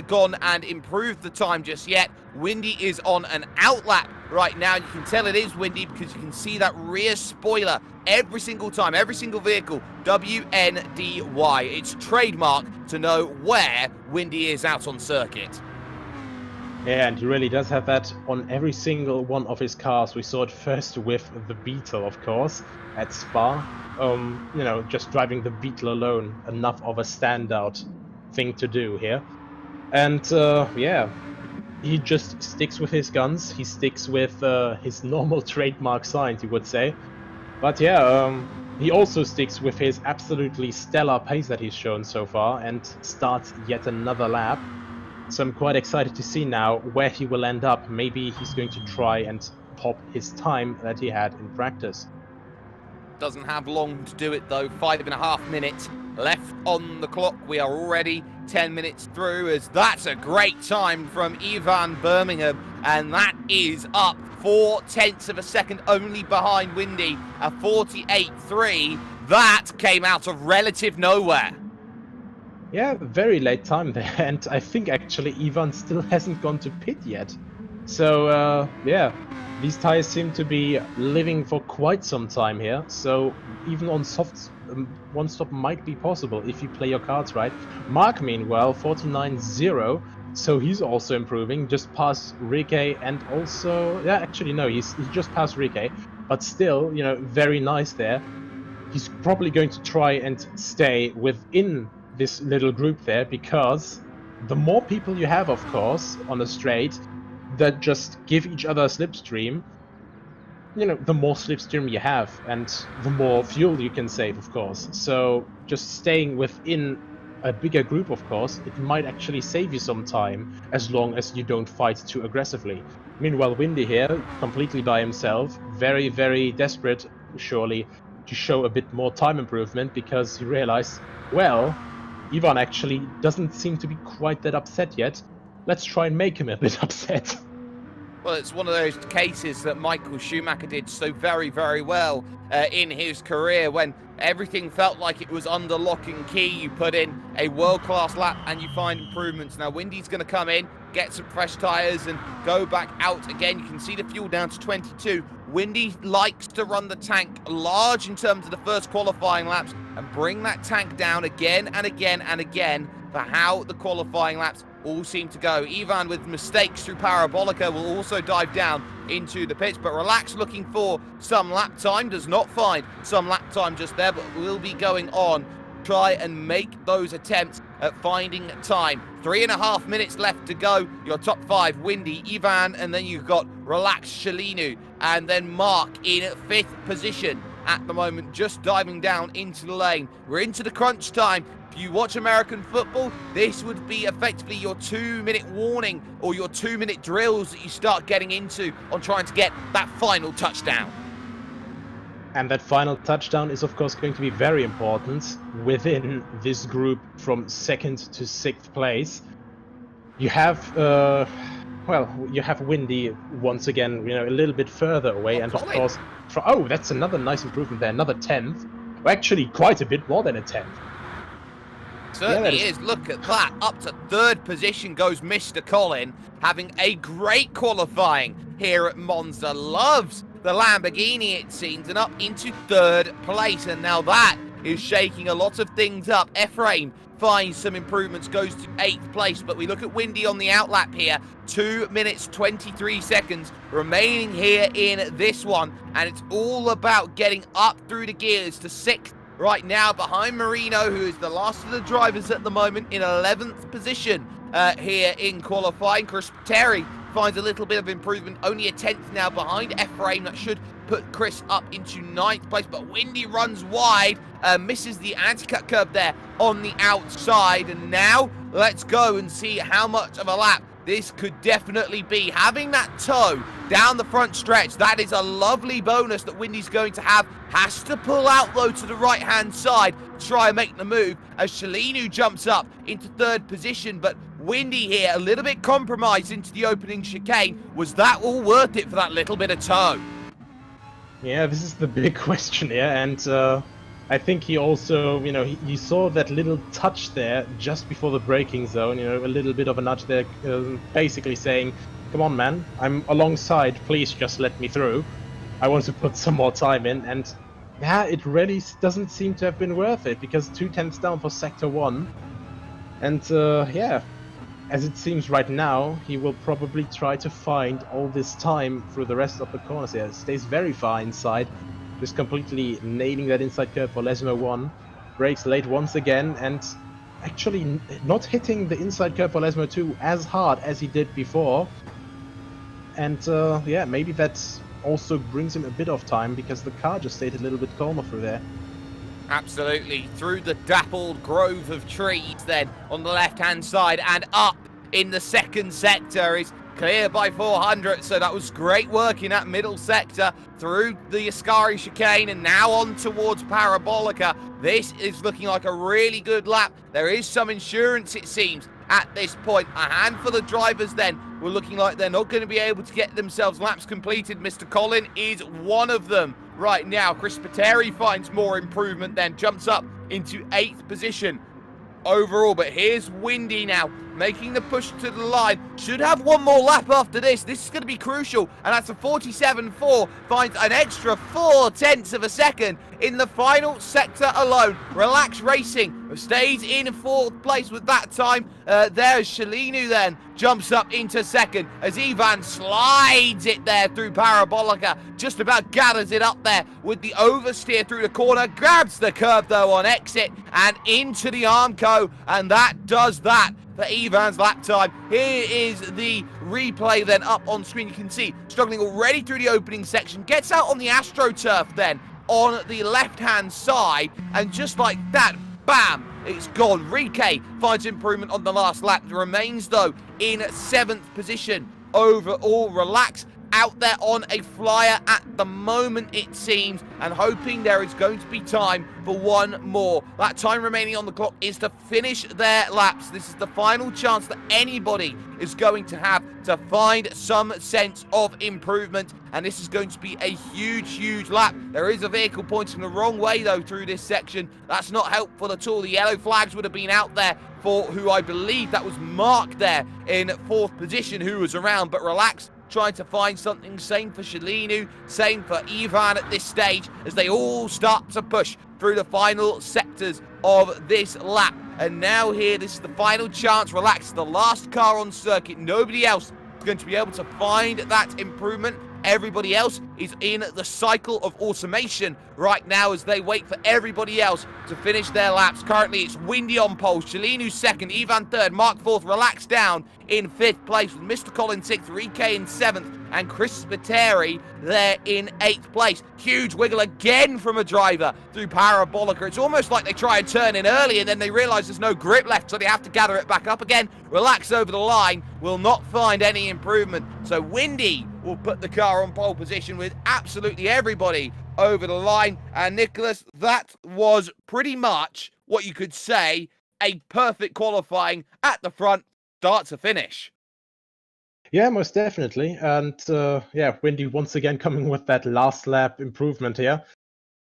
gone and improved the time just yet. Windy is on an out lap right now. You can tell it is Windy because you can see that rear spoiler every single time, every single vehicle, WNDY. It's trademark to know where Windy is out on circuit. Yeah, and he really does have that on every single one of his cars. We saw it first with the Beetle, of course, at Spa. You know, just driving the Beetle alone, enough of a standout thing to do here. And yeah, he just sticks with his guns. He sticks with his normal trademark signs, you would say. But yeah, he also sticks with his absolutely stellar pace that he's shown so far and starts yet another lap. So I'm quite excited to see now where he will end up. Maybe he's going to try and top his time that he had in practice. Doesn't have long to do it though. 5.5 minutes left on the clock. We are already 10 minutes through, as that's a great time from Ivan Birmingham, and that is up 0.4 of a second only behind Windy, a 48.3. That came out of relative nowhere. Yeah, very late time there, and I think actually Ivan still hasn't gone to pit yet. So yeah, these tires seem to be living for quite some time here, so even on softs, one stop might be possible if you play your cards right. Mark, meanwhile, 49.0, so he's also improving, just past Rike, and also, yeah, actually no, he just passed Rike, but still, you know, very nice there. He's probably going to try and stay within this little group there, because the more people you have, of course, on a straight that just give each other a slipstream, you know, the more slipstream you have and the more fuel you can save, of course. So just staying within a bigger group, of course, it might actually save you some time as long as you don't fight too aggressively. Meanwhile, Windy here, completely by himself, very, very desperate, surely, to show a bit more time improvement, because he realized, well, Ivan actually doesn't seem to be quite that upset yet. Let's try and make him a bit upset. Well, it's one of those cases that Michael Schumacher did so very, very well in his career, when everything felt like it was under lock and key. You put in a world-class lap and you find improvements. Now, Windy's going to come in, get some fresh tyres and go back out again. You can see the fuel down to 22. Windy likes to run the tank large in terms of the first qualifying laps and bring that tank down again and again and again for how the qualifying laps all seem to go. Ivan, with mistakes through Parabolica, will also dive down into the pits, but Relax, looking for some lap time, does not find some lap time just there, but will be going on. Try and make those attempts at finding time. 3.5 minutes left to go. Your top five: Windy, Ivan, and then you've got Relax, Shalinu, and then Mark in 5th position at the moment, just diving down into the lane. We're into the crunch time. If you watch American football, this would be effectively your 2-minute warning or your 2-minute drills that you start getting into on trying to get that final touchdown. And that final touchdown is, of course, going to be very important within this group from 2nd to 6th place. You have, well, you have Windy once again, you know, a little bit further away, and of course, oh, that's another nice improvement there, another 10th. Well, actually, quite a bit more than a 10th. Certainly is. Look at that. Up to 3rd position goes Mr. Colin, having a great qualifying here at Monza. Loves the Lamborghini, it seems, and up into 3rd place. And now that is shaking a lot of things up. Ephraim finds some improvements, goes to 8th place. But we look at Windy on the outlap here. 2 minutes, 23 seconds remaining here in this one. And it's all about getting up through the gears to 6th. Right now, behind Marino, who is the last of the drivers at the moment, in 11th position here in qualifying. Chris Terry finds a little bit of improvement, only a 10th now behind Ephraim. That should put Chris up into 9th place, but Windy runs wide, misses the anti-cut curb there on the outside. And now, let's go and see how much of a lap this could definitely be. Having that toe down the front stretch, that is a lovely bonus that Windy's going to have. Has to pull out, though, to the right-hand side, try and make the move, as Shalinu jumps up into 3rd position. But Windy here, a little bit compromised into the opening chicane. Was that all worth it for that little bit of toe? Yeah, this is the big question here, and I think he also, you know, he saw that little touch there just before the braking zone, you know, a little bit of a nudge there, basically saying, come on, man, I'm alongside, please just let me through. I want to put some more time in, and yeah, it really doesn't seem to have been worth it, because 2 tenths down for Sector 1, and yeah, as it seems right now, he will probably try to find all this time through the rest of the corners here. Stays very far inside, just completely nailing that inside curve for Lesmo 1. Brakes late once again, and actually not hitting the inside curve for Lesmo 2 as hard as he did before. And yeah, maybe that also brings him a bit of time because the car just stayed a little bit calmer through there. Absolutely, through the dappled grove of trees then on the left-hand side and up in the second sector is clear by 400, so that was great work in that middle sector through the Ascari chicane and now on towards Parabolica. This is looking like a really good lap. There is some insurance, it seems, at this point. A handful of drivers then were looking like they're not going to be able to get themselves laps completed. Mr. Collin is one of them right now. Chris Pateri finds more improvement then, jumps up into 8th position overall. But here's Windy now, making the push to the line. Should have one more lap after this. This is going to be crucial. And that's a 47.4. Finds an extra 0.4 of a second in the final sector alone. Relax Racing stays in 4th place with that time. There's Shalinu then jumps up into 2nd as Ivan slides it there through Parabolica. Just about gathers it up there with the oversteer through the corner. Grabs the curb though on exit and into the Armco. And that does that for Ivan's lap time. Here is the replay then up on screen. You can see struggling already through the opening section. Gets out on the AstroTurf then on the left-hand side. And just like that, bam, it's gone. Rike finds improvement on the last lap. Remains, though, in 7th position overall. Relax out there on a flyer at the moment, it seems, and hoping there is going to be time for one more. That time remaining on the clock is to finish their laps. This is the final chance that anybody is going to have to find some sense of improvement, and this is going to be a huge lap. There is a vehicle pointing the wrong way, though, through this section. That's not helpful at all. The yellow flags would have been out there for who I believe that was Mark there in 4th position who was around, but Relax trying to find something. Same for Shalinu, same for Ivan at this stage as they all start to push through the final sectors of this lap. And now here, this is the final chance. Relax, the last car on circuit. Nobody else is going to be able to find that improvement. Everybody else is in the cycle of automation right now as they wait for everybody else to finish their laps. Currently, it's Windy on pole, Shalinu 2nd, Ivan 3rd, Mark 4th, Relax down in 5th place with Mr. Collin 6th, Rike in 7th, and Chris Spiteri there in 8th place. Huge wiggle again from a driver through Parabolica. It's almost like they try and turn in early and then they realise there's no grip left, so they have to gather it back up again. Relax over the line, will not find any improvement. So Windy will put the car on pole position with absolutely everybody over the line. And Nicholas, that was pretty much what you could say a perfect qualifying at the front, start to finish. Yeah, most definitely. And yeah, Windy once again coming with that last lap improvement here.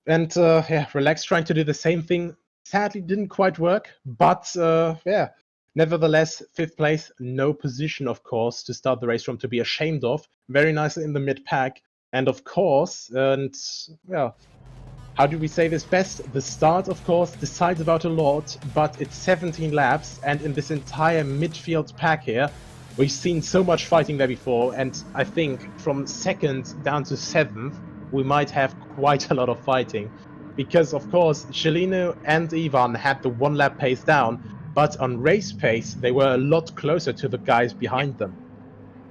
And yeah, Relax trying to do the same thing. Sadly, didn't quite work. But yeah, nevertheless, 5th place, no position, of course, to start the race from to be ashamed of. Very nice in the mid-pack. And of course, and yeah, how do we say this best? The start, of course, decides about a lot, but it's 17 laps. And in this entire midfield pack here, we've seen so much fighting there before, and I think from 2nd down to 7th, we might have quite a lot of fighting. Because, of course, Shalinu and Ivan had the 1 lap pace down, but on race pace, they were a lot closer to the guys behind them.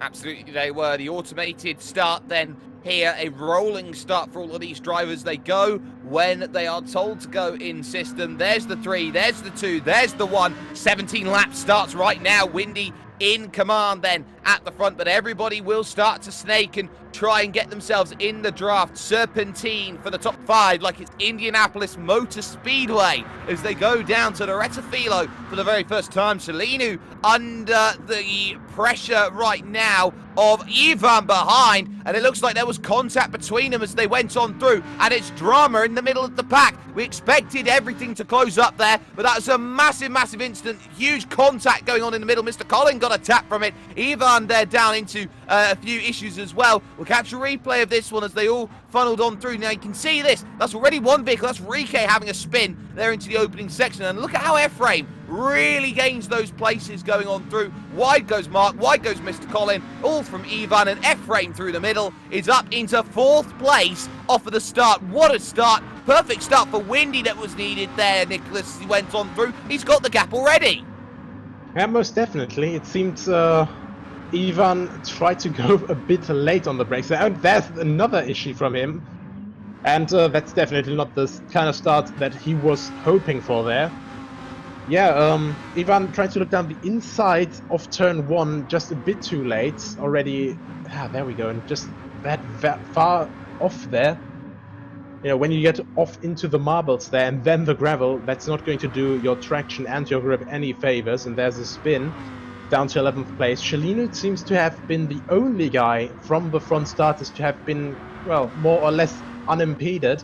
Absolutely, they were. The automated start then here, a rolling start for all of these drivers. They go when they are told to go in system. There's the 3, there's the 2, there's the 1. 17 laps starts right now. Windy in command then at the front, but everybody will start to snake and try and get themselves in the draft. Serpentine for the top 5 like it's Indianapolis Motor Speedway as they go down to the Retafilo for the very first time. Shalinu under the pressure right now of Ivan behind, and it looks like there was contact between them as they went on through, and it's drama in the middle of the pack. We expected everything to close up there, but that was a massive incident. Huge contact going on in the middle. Mr. Collin got a tap from it. Ivan run there down into a few issues as well. We'll catch a replay of this one as they all funneled on through. Now you can see this. That's already one vehicle. That's Rike having a spin there into the opening section. And look at how Ephraim really gains those places going on through. Wide goes Mark, wide goes Mr. Colin, all from Ivan, and Ephraim through the middle is up into 4th place off of the start. What a start. Perfect start for Windy that was needed there, Nicholas, as he went on through. He's got the gap already. Yeah, most definitely. It seems Ivan tried to go a bit late on the brakes. And there's another issue from him. And that's definitely not the kind of start that he was hoping for there. Yeah, Ivan tried to look down the inside of turn 1 just a bit too late. Already, there we go, and just that far off there. You know, when you get off into the marbles there and then the gravel, that's not going to do your traction and your grip any favors. And there's a spin down to 11th place. Shalino seems to have been the only guy from the front starters to have been, well, more or less unimpeded.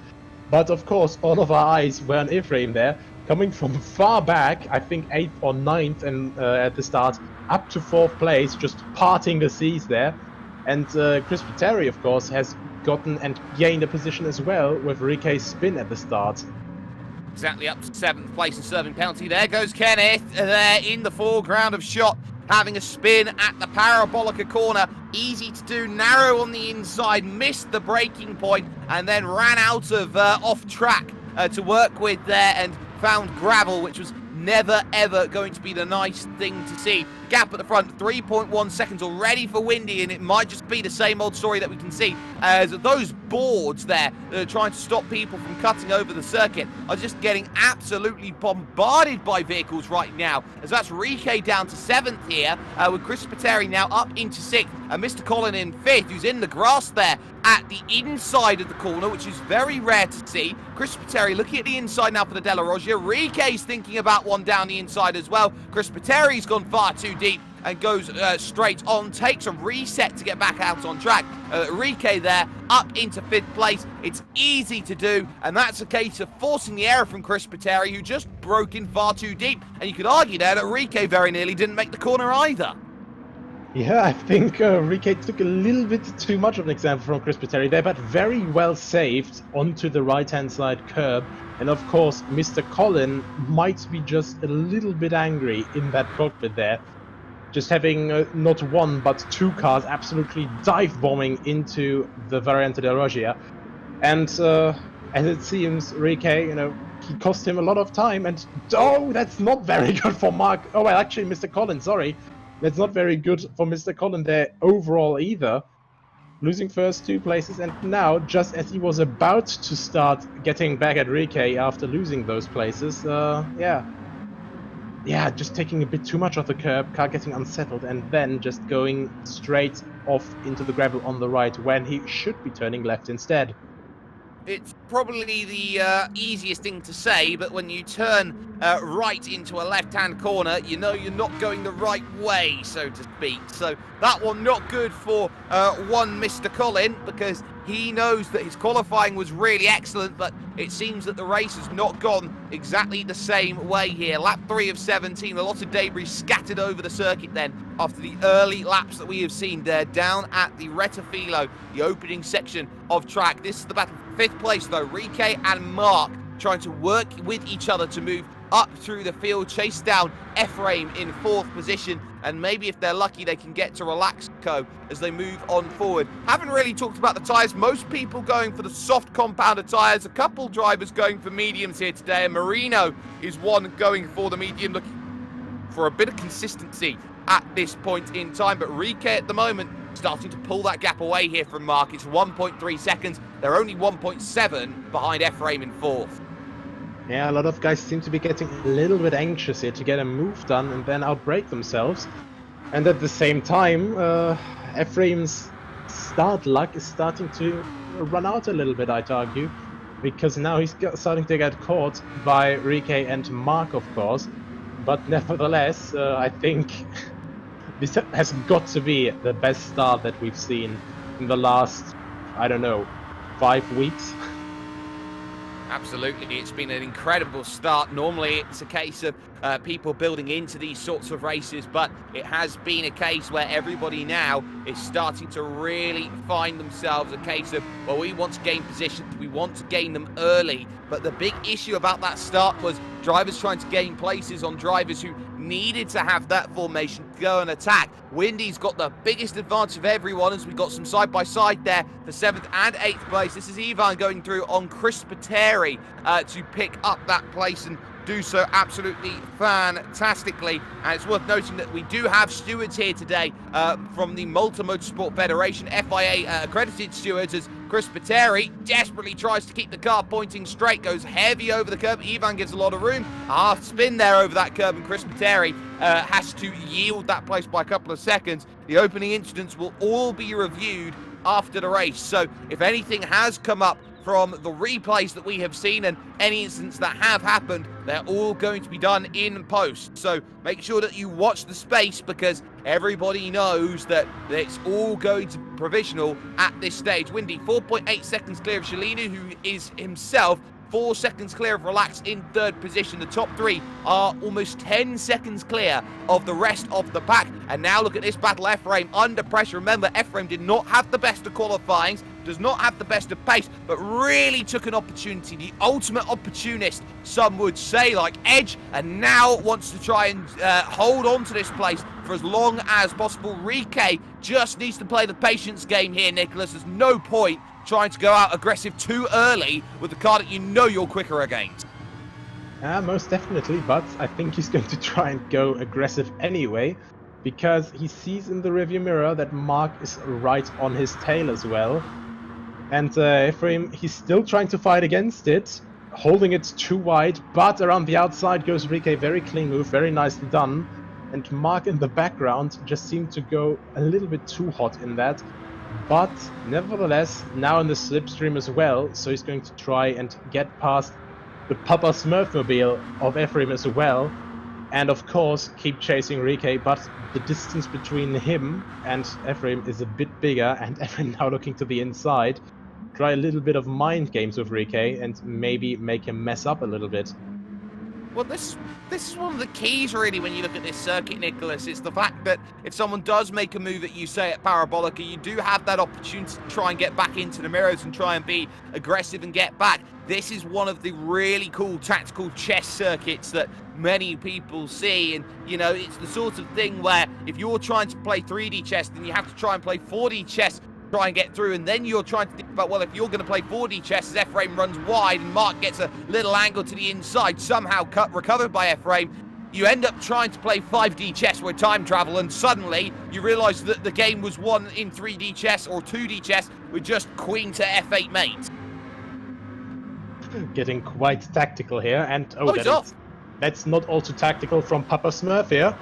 But of course, all of our eyes were on Ephraim there, coming from far back, I think 8th or 9th and at the start, up to 4th place, just parting the seas there. And Chris Pateri, of course, has gotten and gained a position as well with Rike's spin at the start. Exactly up to 7th place and serving penalty. There goes Kenneth there in the foreground of shot, having a spin at the Parabolica corner. Easy to do, narrow on the inside, missed the braking point, and then ran out of off track to work with there and found gravel, which was never ever going to be the nice thing to see. Gap at the front, 3.1 seconds already for Windy, and it might just be the same old story that we can see as those boards there that are trying to stop people from cutting over the circuit are just getting absolutely bombarded by vehicles right now. As that's Rike down to 7th here, with Chris Pateri now up into 6th, and Mr. Colin in 5th, who's in the grass there at the inside of the corner, which is very rare to see. Chris Pateri looking at the inside now for the Della Roggia. Rike's thinking about one down the inside as well. Chris Pateri's gone far too deep and goes straight on, takes a reset to get back out on track. Rike there up into 5th place. It's easy to do, and that's a case of forcing the error from Chris Pateri, who just broke in far too deep. And you could argue there that Rike very nearly didn't make the corner either. Yeah, I think Rike took a little bit too much of an example from Chris Pateri there, but very well saved onto the right-hand side curb. And of course, Mr. Colin might be just a little bit angry in that cockpit there. Just having not one, but 2 cars absolutely dive-bombing into the Variante della Roggia. And as it seems, Rike, you know, he cost him a lot of time. And, oh, that's not very good for Mark. Oh, well, actually, Mr. Colin, sorry. That's not very good for Mr. Colin there overall either. Losing first 2 places, and now, just as he was about to start getting back at Rike after losing those places, yeah, just taking a bit too much off the curb, car getting unsettled, and then just going straight off into the gravel on the right when he should be turning left instead. It's probably the easiest thing to say, but when you turn right into a left-hand corner, you know you're not going the right way, so to speak. So that one not good for one Mr. Colin, because he knows that his qualifying was really excellent, but it seems that the race has not gone exactly the same way here. Lap 3 of 17, a lot of debris scattered over the circuit then after the early laps that we have seen there down at the Retafilo, the opening section of track. This is the battle for 5th place though. Rike and Mark trying to work with each other to move up through the field, chase down Ephraim in 4th position, and maybe if they're lucky they can get to Relaxco as they move on forward. Haven't really talked about the tyres. Most people going for the soft compounded tyres, a couple drivers going for mediums here today, and Marino is one going for the medium, looking for a bit of consistency at this point in time. But Rike at the moment starting to pull that gap away here from Mark. It's 1.3 seconds. They're only 1.7 behind Ephraim in 4th. Yeah, a lot of guys seem to be getting a little bit anxious here to get a move done and then outbrake themselves. And at the same time, Ephraim's start luck is starting to run out a little bit, I'd argue, because now he's starting to get caught by Rike and Mark, of course. But nevertheless, I think this has got to be the best start that we've seen in the last, I don't know, 5 weeks. Absolutely, it's been an incredible start. Normally it's a case of people building into these sorts of races, but it has been a case where everybody now is starting to really find themselves a case of, well, we want to gain positions, we want to gain them early, but the big issue about that start was drivers trying to gain places on drivers who needed to have that formation to go and attack. Windy's got the biggest advantage of everyone as we've got some side-by-side there for 7th and 8th place. This is Ivan going through on Chris Pateri to pick up that place and do so absolutely fantastically. And it's worth noting that we do have stewards here today from the Malta Motorsport Federation, FIA accredited stewards, as Chris Pateri desperately tries to keep the car pointing straight, goes heavy over the curb. Ivan gives a lot of room, a half spin there over that curb, and Chris Pateri has to yield that place by a couple of seconds. The opening incidents will all be reviewed after the race, so if anything has come up from the replays that we have seen and any incidents that have happened, they're all going to be done in post. So make sure that you watch the space, because everybody knows that it's all going to be provisional at this stage. Windy 4.8 seconds clear of Shalina, who is himself 4 seconds clear of Relax in 3rd position. The top 3 are almost 10 seconds clear of the rest of the pack. And now look at this battle. Ephraim under pressure. Remember, Ephraim did not have the best of qualifyings, does not have the best of pace, but really took an opportunity. The ultimate opportunist, some would say, like Edge, and now wants to try and hold on to this place for as long as possible. Rike just needs to play the patience game here, Nicholas. There's no point trying to go out aggressive too early with the car that you know you're quicker against. Most definitely, but I think he's going to try and go aggressive anyway, because he sees in the rearview mirror that Mark is right on his tail as well. And Ephraim, he's still trying to fight against it, holding it too wide, but around the outside goes Rike. Very clean move, very nicely done. And Mark in the background just seemed to go a little bit too hot in that. But nevertheless, now in the slipstream as well, so he's going to try and get past the Papa Smurfmobile of Ephraim as well. And of course, keep chasing Rike, but the distance between him and Ephraim is a bit bigger, and Ephraim now looking to the inside. Try a little bit of mind games with Rike and maybe make him mess up a little bit. Well, this is one of the keys, really, when you look at this circuit, Nicholas. It's the fact that if someone does make a move that you say at Parabolica, you do have that opportunity to try and get back into the mirrors and try and be aggressive and get back. This is one of the really cool tactical chess circuits that many people see. And, you know, it's the sort of thing where if you're trying to play 3D chess, then you have to try and play 4D chess, try and get through, and then you're trying to think about, well, if you're going to play 4D chess as Ephraim runs wide and Mark gets a little angle to the inside, somehow recovered by Ephraim, you end up trying to play 5D chess with time travel, and suddenly you realise that the game was won in 3D chess or 2D chess with just queen to F8 mate. Getting quite tactical here, and He's off. That's not all too tactical from Papa Smurf here.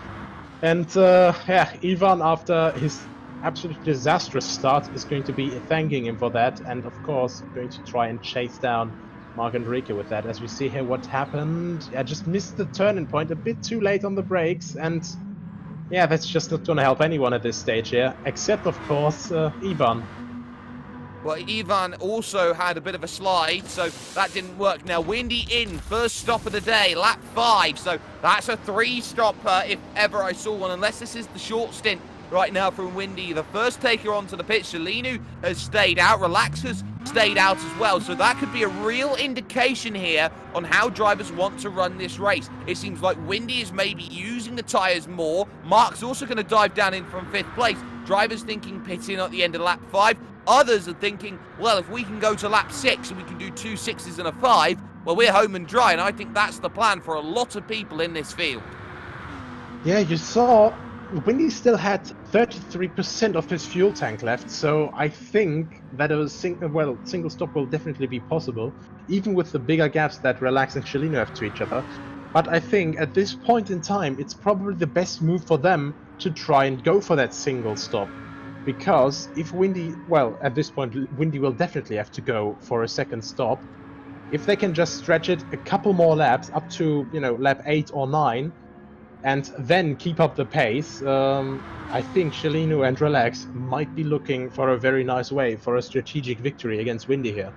And yeah, Ivan, after his absolutely disastrous start, is going to be thanking him for that, and of course going to try and chase down Mark and Rike with that. As we see here what happened, I just missed the turning point a bit too late on the brakes, and yeah, that's just not going to help anyone at this stage here, except of course Ivan. Well, Ivan also had a bit of a slide, so that didn't work. Now, Windy in, first stop of the day, lap 5, so that's a 3-stop if ever I saw one, unless this is the short stint right now from Windy. The first taker onto the pit, Shalinu, has stayed out. Relax has stayed out as well. So that could be a real indication here on how drivers want to run this race. It seems like Windy is maybe using the tyres more. Mark's also going to dive down in from 5th place. Drivers thinking pit in at the end of lap 5. Others are thinking, well, if we can go to lap 6 and we can do 2 6s and a 5, well, we're home and dry. And I think that's the plan for a lot of people in this field. Yeah, you saw Windy still had 33% of his fuel tank left, so I think that a single stop will definitely be possible, even with the bigger gaps that Relax and Shalino have to each other. But I think at this point in time, it's probably the best move for them to try and go for that single stop. Because if Windy, well, at this point, Windy will definitely have to go for a second stop. If they can just stretch it a couple more laps, up to, you know, lap 8 or 9, and then keep up the pace, I think Shalino and Relax might be looking for a very nice way for a strategic victory against Windy here.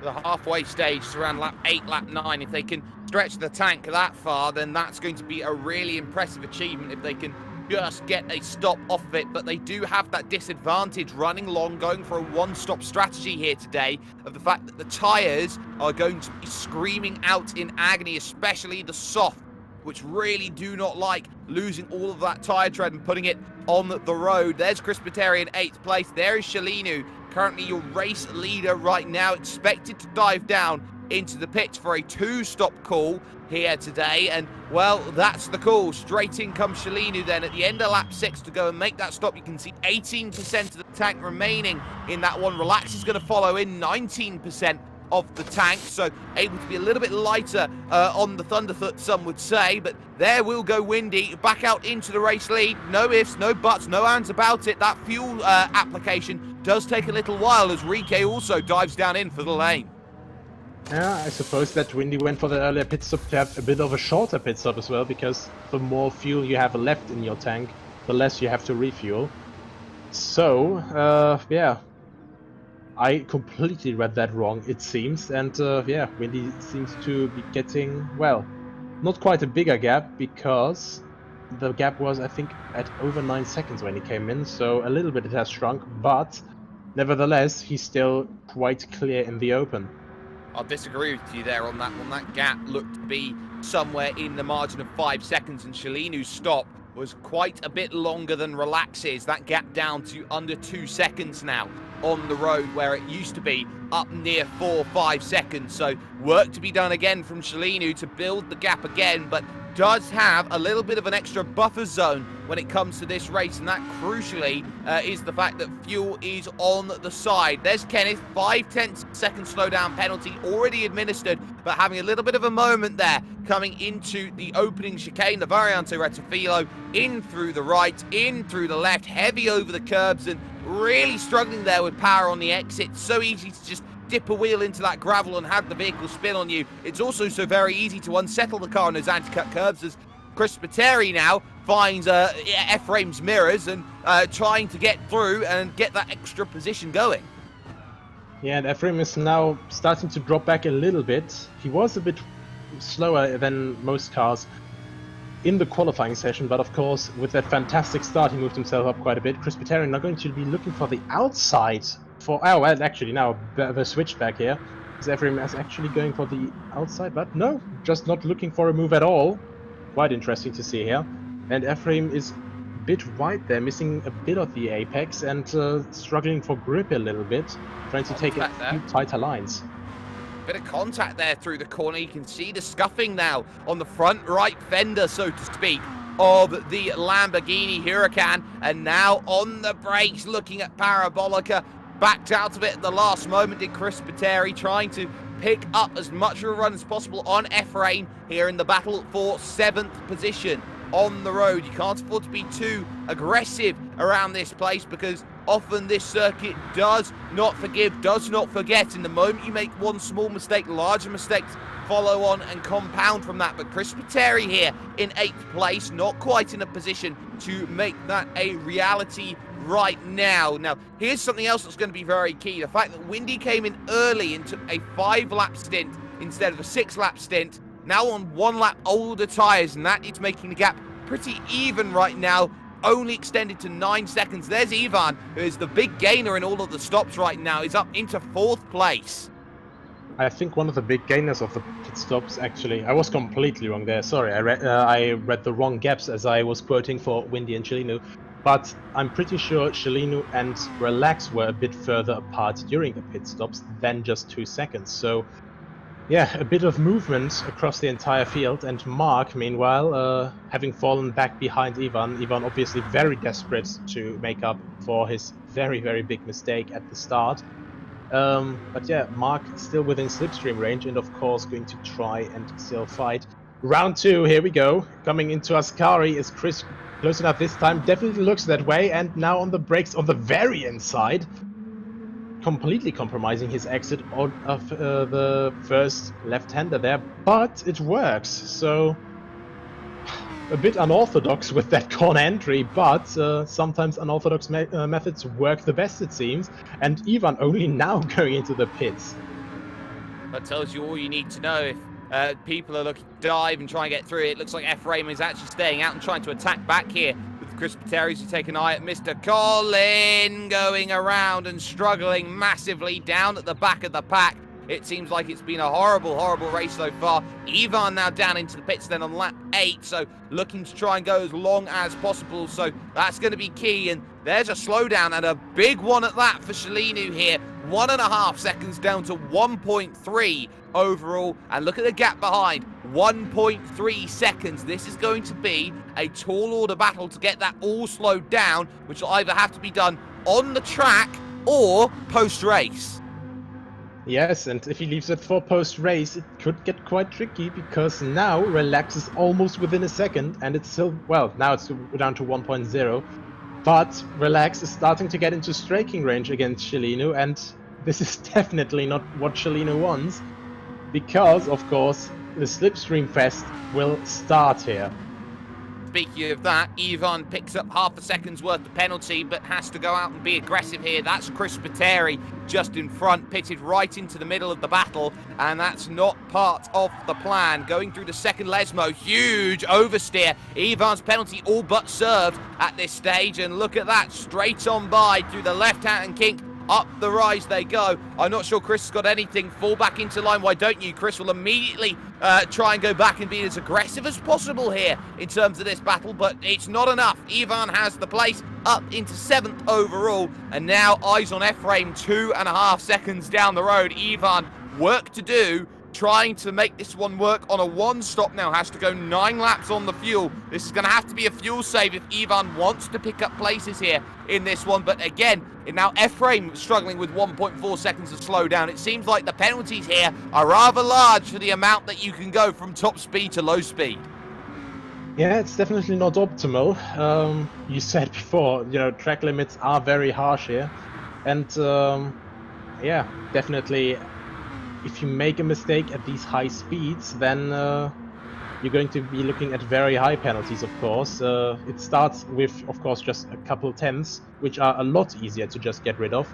the halfway stage to around lap 8, lap 9. If they can stretch the tank that far, then that's going to be a really impressive achievement if they can just get a stop off of it. But they do have that disadvantage running long, going for a one-stop strategy here today, of the fact that the tyres are going to be screaming out in agony, especially the soft, which really do not like losing all of that tyre tread and putting it on the road. There's Chris Pateri in 8th place. There is Shalinu, currently your race leader right now, expected to dive down into the pits for a 2-stop call here today. And, well, that's the call. Straight in comes Shalinu then at the end of lap 6 to go and make that stop. You can see 18% of the tank remaining in that one. Relax is going to follow in 19% of the tank, so able to be a little bit lighter on the Thunderfoot, some would say. But there will go Windy back out into the race lead. No ifs, no buts, no ands about it. That fuel application does take a little while as Rike also dives down in for the lane. Yeah, I suppose that Windy went for the earlier pit stop to have a bit of a shorter pit stop as well, because the more fuel you have left in your tank, the less you have to refuel. So, yeah, I completely read that wrong, it seems, and yeah, Windy seems to be getting, well, not quite a bigger gap, because the gap was, I think, at over 9 seconds when he came in, so a little bit it has shrunk, but nevertheless, he's still quite clear in the open. I'll disagree with you there on that one. That gap looked to be somewhere in the margin of 5 seconds, and Shalinu's stop was quite a bit longer than Relax's. That gap down to under 2 seconds now on the road, where it used to be up near 4 or 5 seconds. So work to be done again from Shalinu to build the gap again, but does have a little bit of an extra buffer zone when it comes to this race, and that crucially is the fact that fuel is on the side. There's Kenneth, 5/10 second slowdown penalty already administered, but having a little bit of a moment there coming into the opening chicane. The Variante Rettifilo in through the right, in through the left, heavy over the curbs, and really struggling there with power on the exit. So easy to just dip a wheel into that gravel and have the vehicle spin on you. It's also so very easy to unsettle the car on those anti-cut curves, as Chris Pateri now finds Ephraim's mirrors and trying to get through and get that extra position going. Yeah, and Ephraim is now starting to drop back a little bit. He was a bit slower than most cars in the qualifying session, but of course, with that fantastic start, he moved himself up quite a bit. Chris Pateri now going to be looking for the outside for, oh, well, actually now the switch back here. Is Ephraim is actually going for the outside, but no, just not looking for a move at all. Quite interesting to see here. And Ephraim is a bit wide there, missing a bit of the apex and struggling for grip a little bit, trying to take a few tighter lines. Bit of contact there through the corner. You can see the scuffing now on the front right fender, so to speak, of the Lamborghini Huracan. And now on the brakes, looking at Parabolica. Backed out of it at the last moment did Chris Pateri, trying to pick up as much of a run as possible on Ephraim here in the battle for 7th position on the road. You can't afford to be too aggressive around this place, because often this circuit does not forgive, does not forget. In the moment you make one small mistake, larger mistakes follow on and compound from that. But Chris Pateri here in 8th place, not quite in a position to make that a reality right now. Now, here's something else that's going to be very key. The fact that Windy came in early and took a 5-lap stint instead of a 6-lap stint, now on 1-lap older tyres, and that is making the gap pretty even right now, only extended to 9 seconds. There's Ivan, who is the big gainer in all of the stops right now. He's up into 4th place. I think one of the big gainers of the pit stops, actually. I was completely wrong there. Sorry, I read the wrong gaps as I was quoting for Windy and Shalinu. But I'm pretty sure Shalinu and Relax were a bit further apart during the pit stops than just 2 seconds. So, yeah, a bit of movement across the entire field. And Mark, meanwhile, having fallen back behind Ivan obviously very desperate to make up for his very, very big mistake at the start. But yeah, Mark still within slipstream range, and of course going to try and still fight. Round 2, here we go. Coming into Ascari is Chris. Close enough this time, definitely looks that way, and now on the brakes on the very inside, completely compromising his exit of the first left-hander there, but it works. So a bit unorthodox with that corner entry, but sometimes unorthodox methods work the best, it seems. And Ivan only now going into the pits. That tells you all you need to know. If people are looking to dive and try and get through it, looks like Ephraim is actually staying out and trying to attack back here with Chris Pateris, who take an eye at Mr. Colin, going around and struggling massively down at the back of the pack. It seems like it's been a horrible, horrible race so far. Ivan now down into the pits then on lap 8, so looking to try and go as long as possible. So that's going to be key, and there's a slowdown, and a big one at that for Shalinu here. 1.5 seconds down to 1.3 overall, and look at the gap behind, 1.3 seconds. This is going to be a tall order battle to get that all slowed down, which will either have to be done on the track or post-race. Yes, and if he leaves it for post-race, it could get quite tricky, because now Relax is almost within a second, and it's still, well, now it's down to 1.0, but Relax is starting to get into striking range against Shalinu, and this is definitely not what Shalinu wants, because, of course, the Slipstream Fest will start here. Speaking of that, Ivan picks up half a second's worth of penalty, but has to go out and be aggressive here. That's Chris Pateri just in front, pitted right into the middle of the battle, and that's not part of the plan. Going through the second Lesmo, huge oversteer. Ivan's penalty all but served at this stage, and look at that, straight on by through the left-hand kink. Up the rise they go. I'm not sure Chris has got anything. Fall back into line. Why don't you? Chris will immediately try and go back and be as aggressive as possible here in terms of this battle, but it's not enough. Ivan has the place up into 7th overall, and now eyes on Ephraim 2.5 seconds down the road. Ivan, work to do, trying to make this one work on a one-stop now. Has to go 9 laps on the fuel. This is going to have to be a fuel save if Ivan wants to pick up places here in this one. But again, now Ephraim struggling with 1.4 seconds of slowdown. It seems like the penalties here are rather large for the amount that you can go from top speed to low speed. Yeah, it's definitely not optimal. You said before, you know, track limits are very harsh here. And yeah, definitely, if you make a mistake at these high speeds, then you're going to be looking at very high penalties, of course. It starts with, of course, just a couple tenths, which are a lot easier to just get rid of.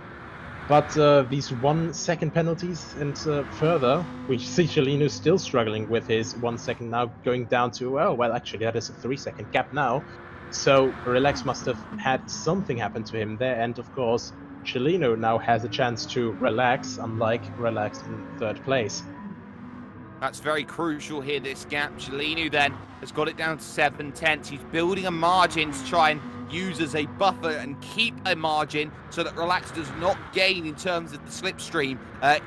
But these 1 second penalties and further, we see Shalinu still struggling with his 1 second now, going down to, oh, well, actually, that is a 3 second gap now. So Relax must have had something happen to him there, and of course, Shalinu now has a chance to relax, unlike Relax in 3rd place. That's very crucial here, this gap. Shalinu then has got it down to 7 tenths. He's building a margin to try and use as a buffer and keep a margin so that Relax does not gain in terms of the slipstream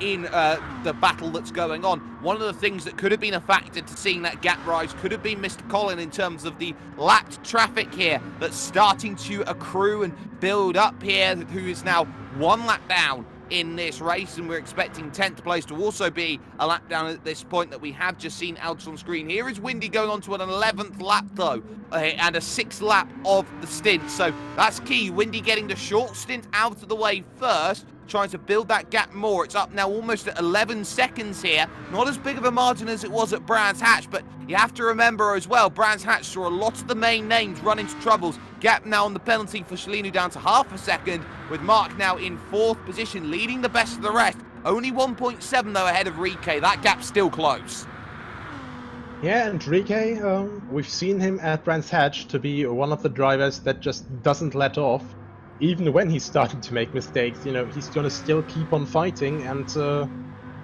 in the battle that's going on. One of the things that could have been a factor to seeing that gap rise could have been Mr. Colin in terms of the lapped traffic here that's starting to accrue and build up here, who is now 1 lap down in this race, and we're expecting 10th place to also be a lap down at this point that we have just seen out on screen. Here is Windy going on to an 11th lap though, and a 6th lap of the stint, so that's key. Windy getting the short stint out of the way first, trying to build that gap more. It's up now almost at 11 seconds here. Not as big of a margin as it was at Brands Hatch, but you have to remember as well, Brands Hatch saw a lot of the main names run into troubles. Gap now on the penalty for Shalinu down to half a second, with Mark now in 4th position, leading the best of the rest. Only 1.7 though ahead of Rike. That gap's still close. Yeah, and Rike, we've seen him at Brands Hatch to be one of the drivers that just doesn't let off. Even when he's starting to make mistakes, you know, he's going to still keep on fighting, and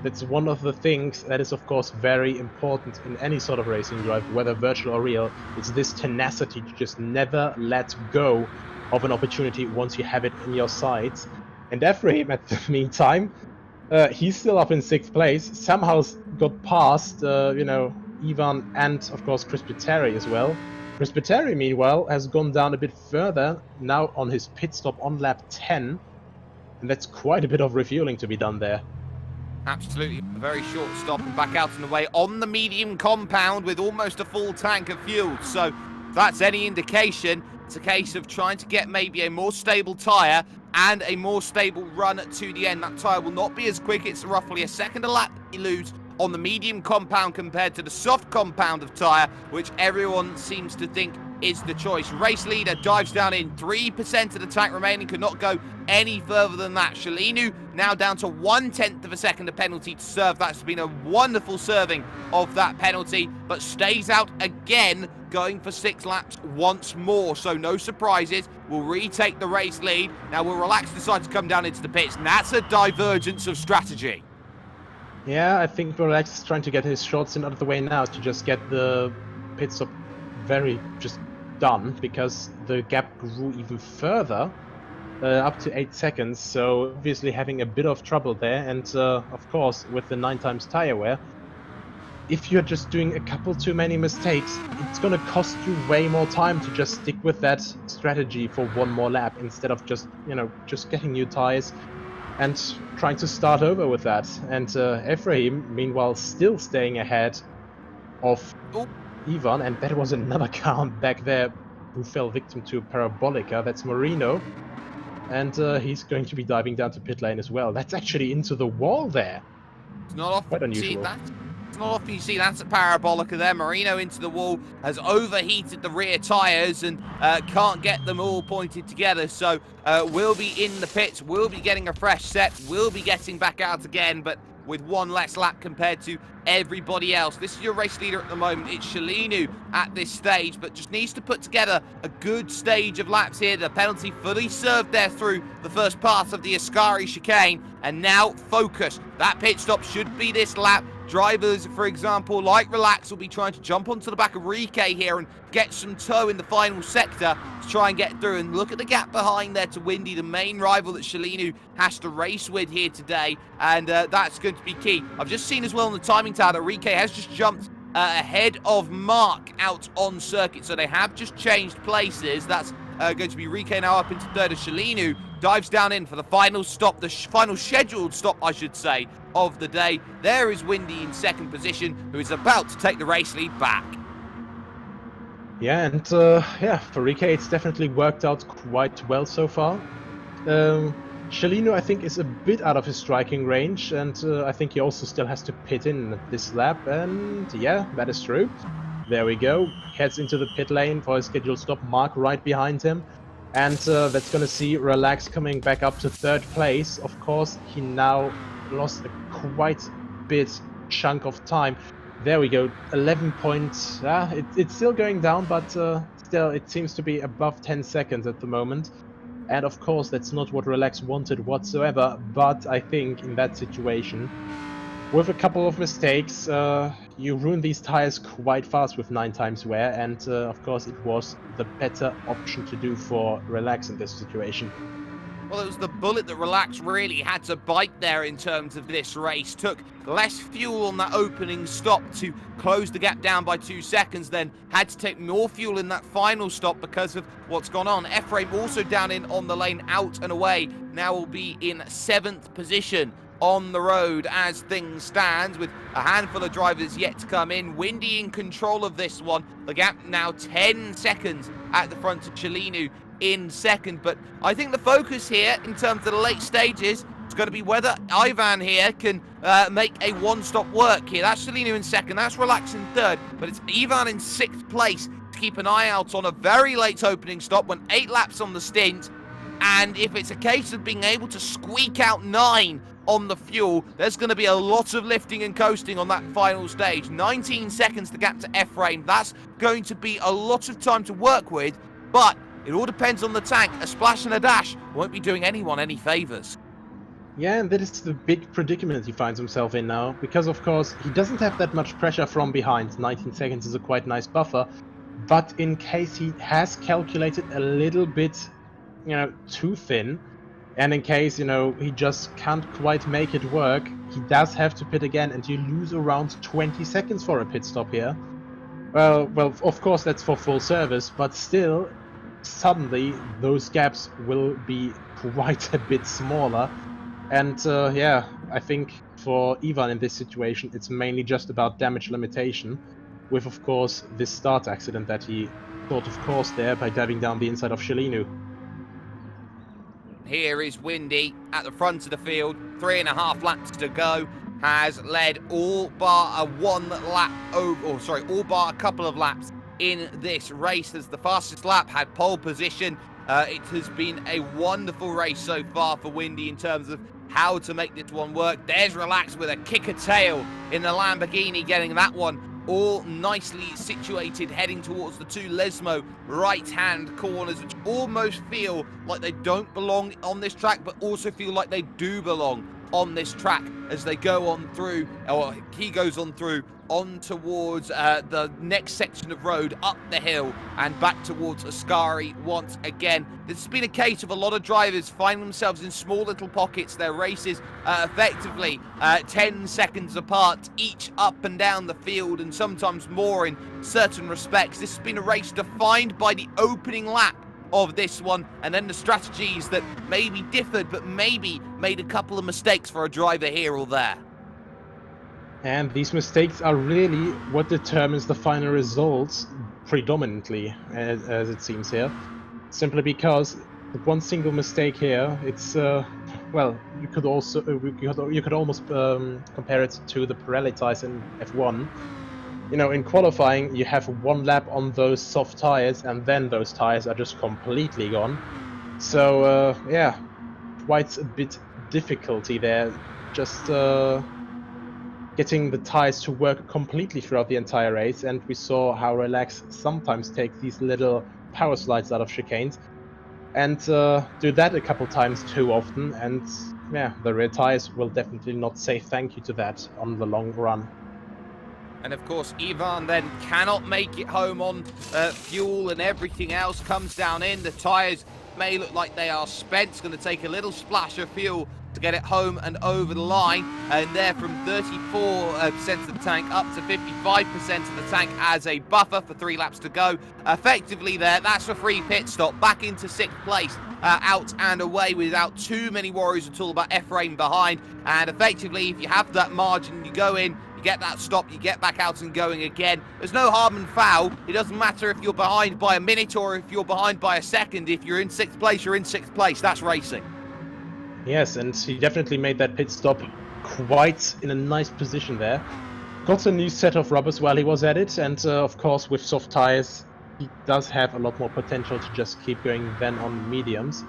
that's one of the things that is, of course, very important in any sort of racing drive, whether virtual or real. It's this tenacity to just never let go of an opportunity once you have it in your sights. And Ephraim, at the meantime, he's still up in 6th place, somehow got past, you know, Ivan and, of course, Chris Pateri as well. Chris Pateri, meanwhile, has gone down a bit further, now on his pit stop on lap 10, and that's quite a bit of refueling to be done there. Absolutely, a very short stop and back out and away on the medium compound with almost a full tank of fuel. So if that's any indication, it's a case of trying to get maybe a more stable tyre and a more stable run to the end. That tyre will not be as quick. It's roughly a second a lap that you lose on the medium compound compared to the soft compound of tyre, which everyone seems to think is the choice. Race leader dives down in, 3% of the tank remaining, could not go any further than that. Shalinu now down to 1/10 of a second of penalty to serve. That's been a wonderful serving of that penalty, but stays out again, going for 6 laps once more. So no surprises, will retake the race lead. Now will Relax decide to come down into the pits, and that's a divergence of strategy. Yeah, I think Relax is trying to get his shots in out of the way now to just get the pit stop just done, because the gap grew even further, up to 8 seconds, so obviously having a bit of trouble there. And of course, with the 9 times tire wear, if you're just doing a couple too many mistakes, it's gonna cost you way more time to just stick with that strategy for one more lap instead of just, just getting new tires and trying to start over with that. And Ephraim, meanwhile, still staying ahead of Ivan, and that was another car back there who fell victim to Parabolica. That's Marino, and he's going to be diving down to pit lane as well. That's actually into the wall there. It's not often quite unusual. You see that. It's not often you see that's a Parabolica there. Marino into the wall, has overheated the rear tyres and can't get them all pointed together. So we'll be in the pits, we'll be getting a fresh set, we'll be getting back out again, but with one less lap compared to everybody else. This is your race leader at the moment. It's Shalinu at this stage, but just needs to put together a good stage of laps here. The penalty fully served there through the first part of the Ascari chicane, and now focus. That pit stop should be this lap. Drivers, for example, like Relax, will be trying to jump onto the back of Rike here and get some toe in the final sector to try and get through. And look at the gap behind there to Windy, the main rival that Shalinu has to race with here today. And that's going to be key. I've just seen as well on the timing tower that Rike has just jumped ahead of Mark out on circuit. So they have just changed places. That's going to be Rike now up into third as Shalinu dives down in for the final stop, the final scheduled stop, I should say, of the day. There is Windy in second position, who is about to take the race lead back. Yeah, and for Rike, it's definitely worked out quite well so far. Shalino, I think, is a bit out of his striking range, and I think he also still has to pit in this lap, and yeah, that is true. There we go. Heads into the pit lane for his scheduled stop. Mark right behind him. And that's going to see Relax coming back up to third place. Of course, he now lost a quite bit chunk of time. There we go. 11 points. It's still going down, but still it seems to be above 10 seconds at the moment. And of course, that's not what Relax wanted whatsoever. But I think in that situation, with a couple of mistakes, you ruin these tires quite fast with 9 times wear, and of course it was the better option to do for Relax in this situation. Well, it was the bullet that Relax really had to bite there in terms of this race. Took less fuel on that opening stop to close the gap down by 2 seconds, then had to take more fuel in that final stop because of what's gone on. Ephraim also down in on the lane, out and away. Now will be in 7th position on the road as things stand, with a handful of drivers yet to come in. Windy in control of this one. The gap now 10 seconds at the front of Shalinu in second. But I think the focus here in terms of the late stages is going to be whether Ivan here can make a one-stop work here. That's Shalinu in second, that's Relax in third, but it's Ivan in 6th place to keep an eye out on a very late opening stop, when 8 laps on the stint. And if it's a case of being able to squeak out 9 on the fuel, there's going to be a lot of lifting and coasting on that final stage. 19 seconds to gap to Ephraim. That's going to be a lot of time to work with, but it all depends on the tank. A splash and a dash won't be doing anyone any favours. Yeah, and that is the big predicament he finds himself in now, because of course he doesn't have that much pressure from behind. 19 seconds is a quite nice buffer, but in case he has calculated a little bit, too thin, and in case, he just can't quite make it work, he does have to pit again, and you lose around 20 seconds for a pit stop here. Well, of course that's for full service, but still, suddenly those gaps will be quite a bit smaller. And I think for Ivan in this situation, it's mainly just about damage limitation, with of course this start accident that he thought of course there by diving down the inside of Shalinu. Here is Windy at the front of the field, 3.5 laps to go. has led all bar a one lap over, or sorry, all bar a couple of laps in this race, as the fastest lap had pole position. It has been a wonderful race so far for Windy in terms of how to make this one work. There's Relax with a kicker tail in the Lamborghini, getting that one all nicely situated, heading towards the two Lesmo right-hand corners, which almost feel like they don't belong on this track, but also feel like they do belong on this track as they go on through, or he goes on through, on towards the next section of road, up the hill and back towards Ascari once again. This has been a case of a lot of drivers finding themselves in small little pockets. Their races effectively 10 seconds apart, each up and down the field, and sometimes more in certain respects. This has been a race defined by the opening lap of this one, and then the strategies that maybe differed, but maybe made a couple of mistakes for a driver here or there. And these mistakes are really what determines the final results predominantly, as it seems here. Simply because one single mistake here, it's well, you could almost compare it to the Pirelli tires in F1. You know, in qualifying, you have one lap on those soft tires, and then those tires are just completely gone. So yeah, quite a bit difficulty there. Just getting the tires to work completely throughout the entire race, and we saw how Relax sometimes take these little power slides out of chicanes, and do that a couple times too often, and yeah, the rear tires will definitely not say thank you to that on the long run. And of course, Ivan then cannot make it home on fuel, and everything else comes down in. The tyres may look like they are spent. It's going to take a little splash of fuel to get it home and over the line, and there from 34% of the tank up to 55% of the tank as a buffer for 3 laps to go. Effectively there, that's a free pit stop, back into 6th place, out and away without too many worries at all about Ephraim behind. And effectively, if you have that margin, you go in, you get that stop, you get back out and going again. There's no harm and foul. It doesn't matter if you're behind by a minute or if you're behind by a second. If you're in 6th place, you're in 6th place. That's racing. Yes, and he definitely made that pit stop quite in a nice position there. Got a new set of rubbers while he was at it, and of course with soft tires he does have a lot more potential to just keep going than on mediums.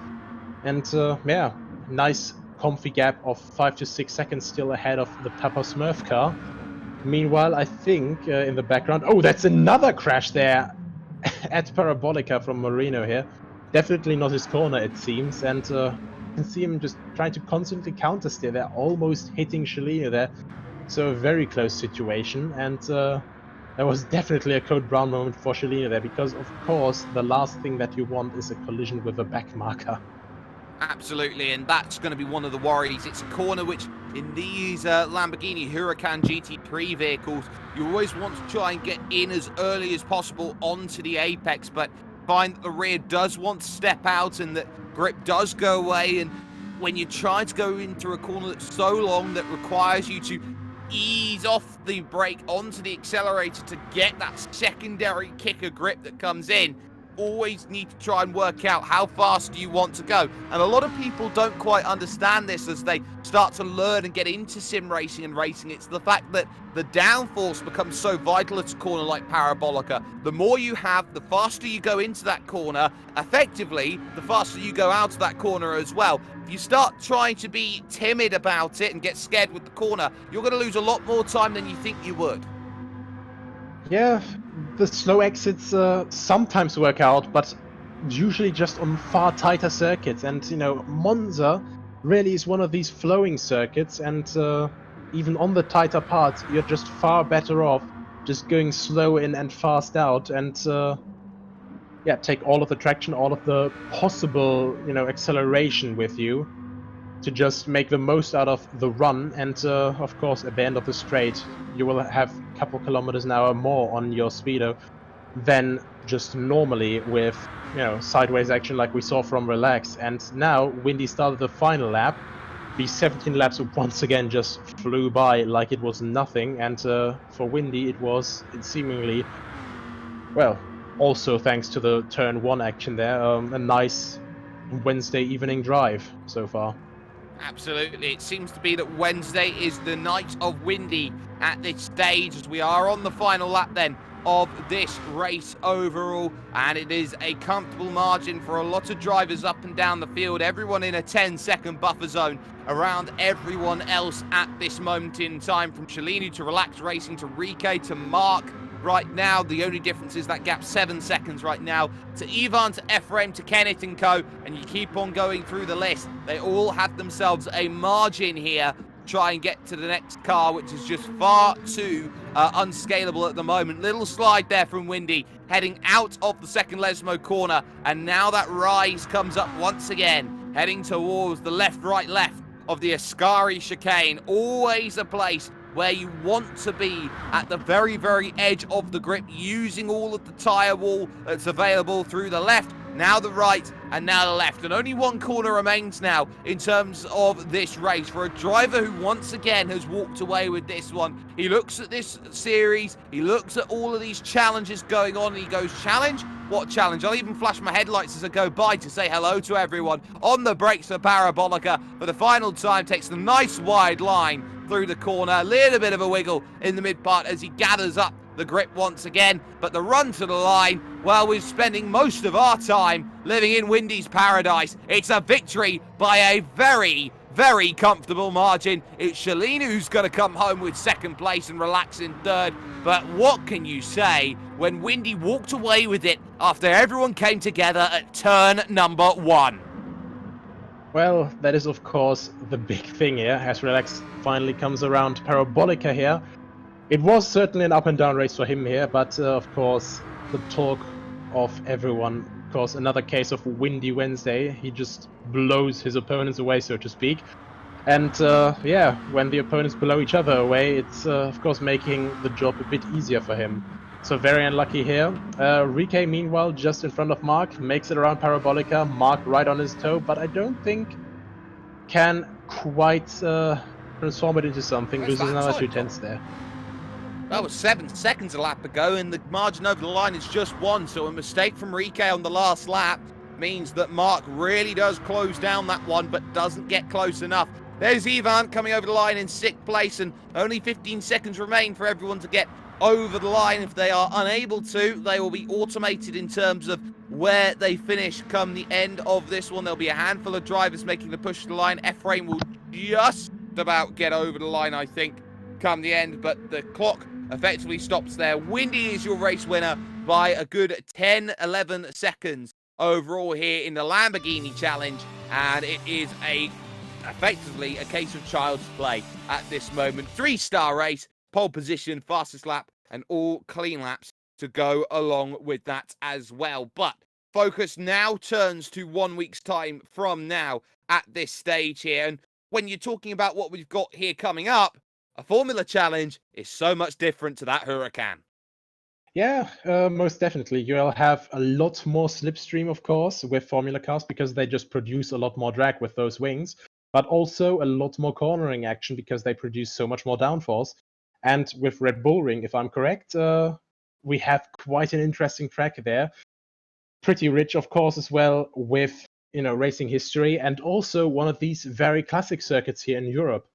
And yeah, nice comfy gap of 5 to 6 seconds still ahead of the Papa Smurf car. Meanwhile, I think in the background, oh, that's another crash there at Parabolica from Marino here. Definitely not his corner, it seems, and can see him just trying to constantly counter steer. They're almost hitting Chelino there, so a very close situation, and that was definitely a Code Brown moment for Chelino there, because of course the last thing that you want is a collision with a back marker. Absolutely, and that's going to be one of the worries. It's a corner which, in these Lamborghini Huracan GT3 vehicles, you always want to try and get in as early as possible onto the apex, but find that the rear does want to step out and that grip does go away, and when you try to go into a corner that's so long that requires you to ease off the brake onto the accelerator to get that secondary kicker grip that comes in, always need to try and work out how fast do you want to go. And a lot of people don't quite understand this as they start to learn and get into sim racing and racing. It's the fact that the downforce becomes so vital at a corner like Parabolica. The more you have, the faster you go into that corner. Effectively, the faster you go out of that corner as well. If you start trying to be timid about it and get scared with the corner, you're going to lose a lot more time than you think you would. Yeah, the slow exits sometimes work out, but usually just on far tighter circuits. And, you know, Monza really is one of these flowing circuits, and even on the tighter parts, you're just far better off just going slow in and fast out, and yeah, take all of the traction, all of the possible, you know, acceleration with you to just make the most out of the run. And of course, at the end of the straight, you will have a couple kilometers an hour more on your speedo than just normally with, you know, sideways action like we saw from Relax. And now Windy started the final lap. These 17 laps once again just flew by like it was nothing, and for Windy it seemingly, well, also thanks to the turn 1 action there, a nice Wednesday evening drive so far. Absolutely. It seems to be that Wednesday is the night of windy at this stage, as we are on the final lap then of this race overall, and it is a comfortable margin for a lot of drivers up and down the field, everyone in a 10-second buffer zone around everyone else at this moment in time, from Shalini to Relax Racing to Rike to Mark. Right now, the only difference is that gap 7 seconds right now to Ivan, to Ephraim, to Kenneth and co, and you keep on going through the list. They all have themselves a margin here to try and get to the next car, which is just far too unscalable at the moment. Little slide there from Windy, heading out of the second Lesmo corner, and now that rise comes up once again, heading towards the left of the Ascari chicane. Always a place where you want to be at the very, very edge of the grip, using all of the tyre wall that's available through the left, now the right, and now the left. And only one corner remains now in terms of this race for a driver who once again has walked away with this one. He looks at this series, he looks at all of these challenges going on, and he goes, challenge? What challenge? I'll even flash my headlights as I go by to say hello to everyone. On the brakes for Parabolica for the final time, takes the nice wide line through the corner, a little bit of a wiggle in the mid part as he gathers up the grip once again, but the run to the line, well, we're spending most of our time living in Windy's paradise. It's a victory by a very, very comfortable margin. It's Shalini who's going to come home with second place and Relax in third, but what can you say when Windy walked away with it after everyone came together at turn number 1? Well, that is of course the big thing here, as Relax finally comes around Parabolica here. It was certainly an up and down race for him here, but of course the talk of everyone, of course another case of Windy Wednesday. He just blows his opponents away, so to speak. And yeah, when the opponents blow each other away, it's of course making the job a bit easier for him. So very unlucky here. Rike, meanwhile, just in front of Mark, makes it around Parabolica. Mark right on his toe, but I don't think can quite transform it into something. Loses another 2/10 there. That was 7 seconds a lap ago, and the margin over the line is just 1, so a mistake from Rike on the last lap means that Mark really does close down that one, but doesn't get close enough. There's Ivan coming over the line in 6th place, and only 15 seconds remain for everyone to get over the line. If they are unable to, they will be automated in terms of where they finish come the end of this one. There'll be a handful of drivers making the push to the line. Ephraim will just about get over the line, I think, come the end, but the clock effectively stops there. Windy is your race winner by a good 10-11 seconds overall here in the Lamborghini Challenge, and it is effectively a case of child's play at this moment. 3-star race, pole position, fastest lap, and all clean laps to go along with that as well. But focus now turns to 1 week's time from now at this stage here, and when you're talking about what we've got here coming up, a Formula Challenge is so much different to that Huracan. Yeah, most definitely. You'll have a lot more slipstream, of course, with Formula cars because they just produce a lot more drag with those wings, but also a lot more cornering action because they produce so much more downforce. And with Red Bull Ring, if I'm correct, we have quite an interesting track there. Pretty rich, of course, as well with, you know, racing history, and also one of these very classic circuits here in Europe.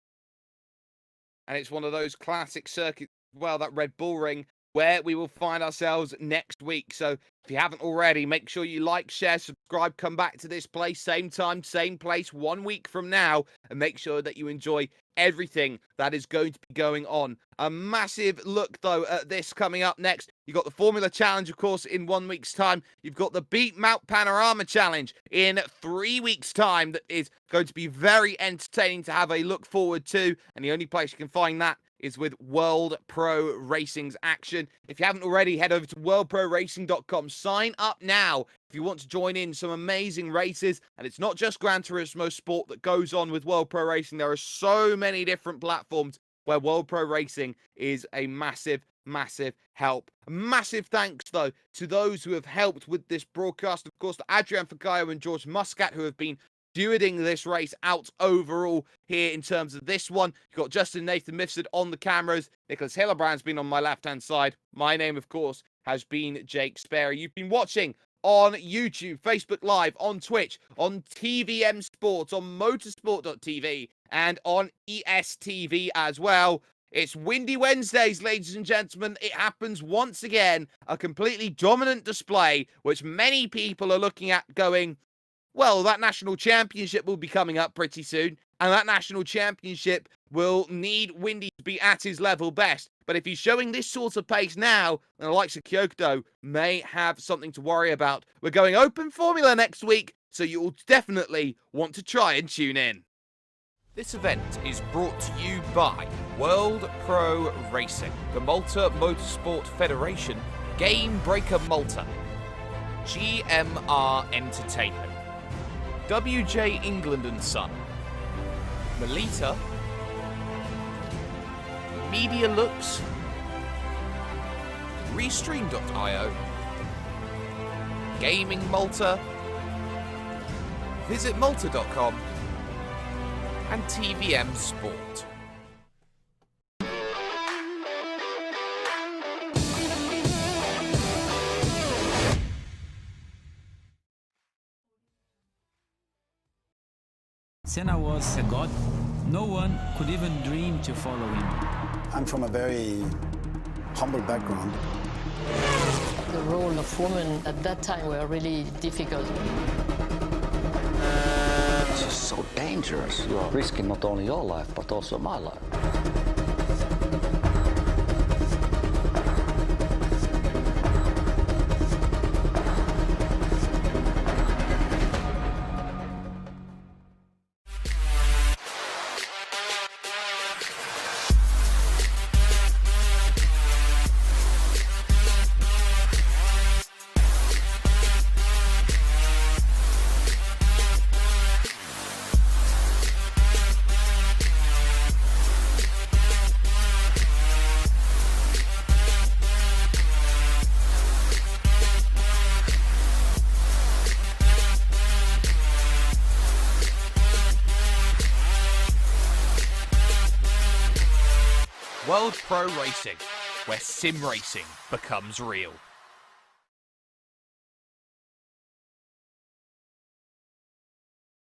And it's one of those classic circuits, well, that Red Bull Ring, where we will find ourselves next week. So if you haven't already, make sure you like, share, subscribe, come back to this place, same time, same place, 1 week from now, and make sure that you enjoy everything that is going to be going on. A massive look, though, at this coming up next. You've got the Formula Challenge, of course, in 1 week's time. You've got the Beat Mount Panorama Challenge in 3 weeks' time that is going to be very entertaining to have a look forward to. And the only place you can find that is with World Pro Racing's action. If you haven't already, head over to worldproracing.com. Sign up now if you want to join in some amazing races. And it's not just Gran Turismo Sport that goes on with World Pro Racing. There are so many different platforms where World Pro Racing is a massive, massive help. A massive thanks, though, to those who have helped with this broadcast. Of course, to Adrian Fagayo and George Muscat, who have been stewarding this race out overall here in terms of this one. You've got Justin Nathan Mifsud on the cameras. Nicholas Hillerbrand's been on my left-hand side. My name, of course, has been Jake Sperry. You've been watching on YouTube, Facebook Live, on Twitch, on TVM Sports, on motorsport.tv, and on ESTV as well. It's Windy Wednesdays, ladies and gentlemen. It happens once again. A completely dominant display, which many people are looking at going, well, that national championship will be coming up pretty soon, and that national championship will need Windy to be at his level best. But if he's showing this sort of pace now, then the likes of Kyoto may have something to worry about. We're going open formula next week, so you'll definitely want to try and tune in. This event is brought to you by World Pro Racing, the Malta Motorsport Federation, Game Breaker Malta, GMR Entertainment, WJ England and Son, Melita, Media Looks, Restream.io, Gaming Malta, VisitMalta.com, and TVM Sport. Senna was a god. No one could even dream to follow him. I'm from a very humble background. The role of women at that time were really difficult. It's just so dangerous. You are risking not only your life, but also my life. World Pro Racing, where sim racing becomes real.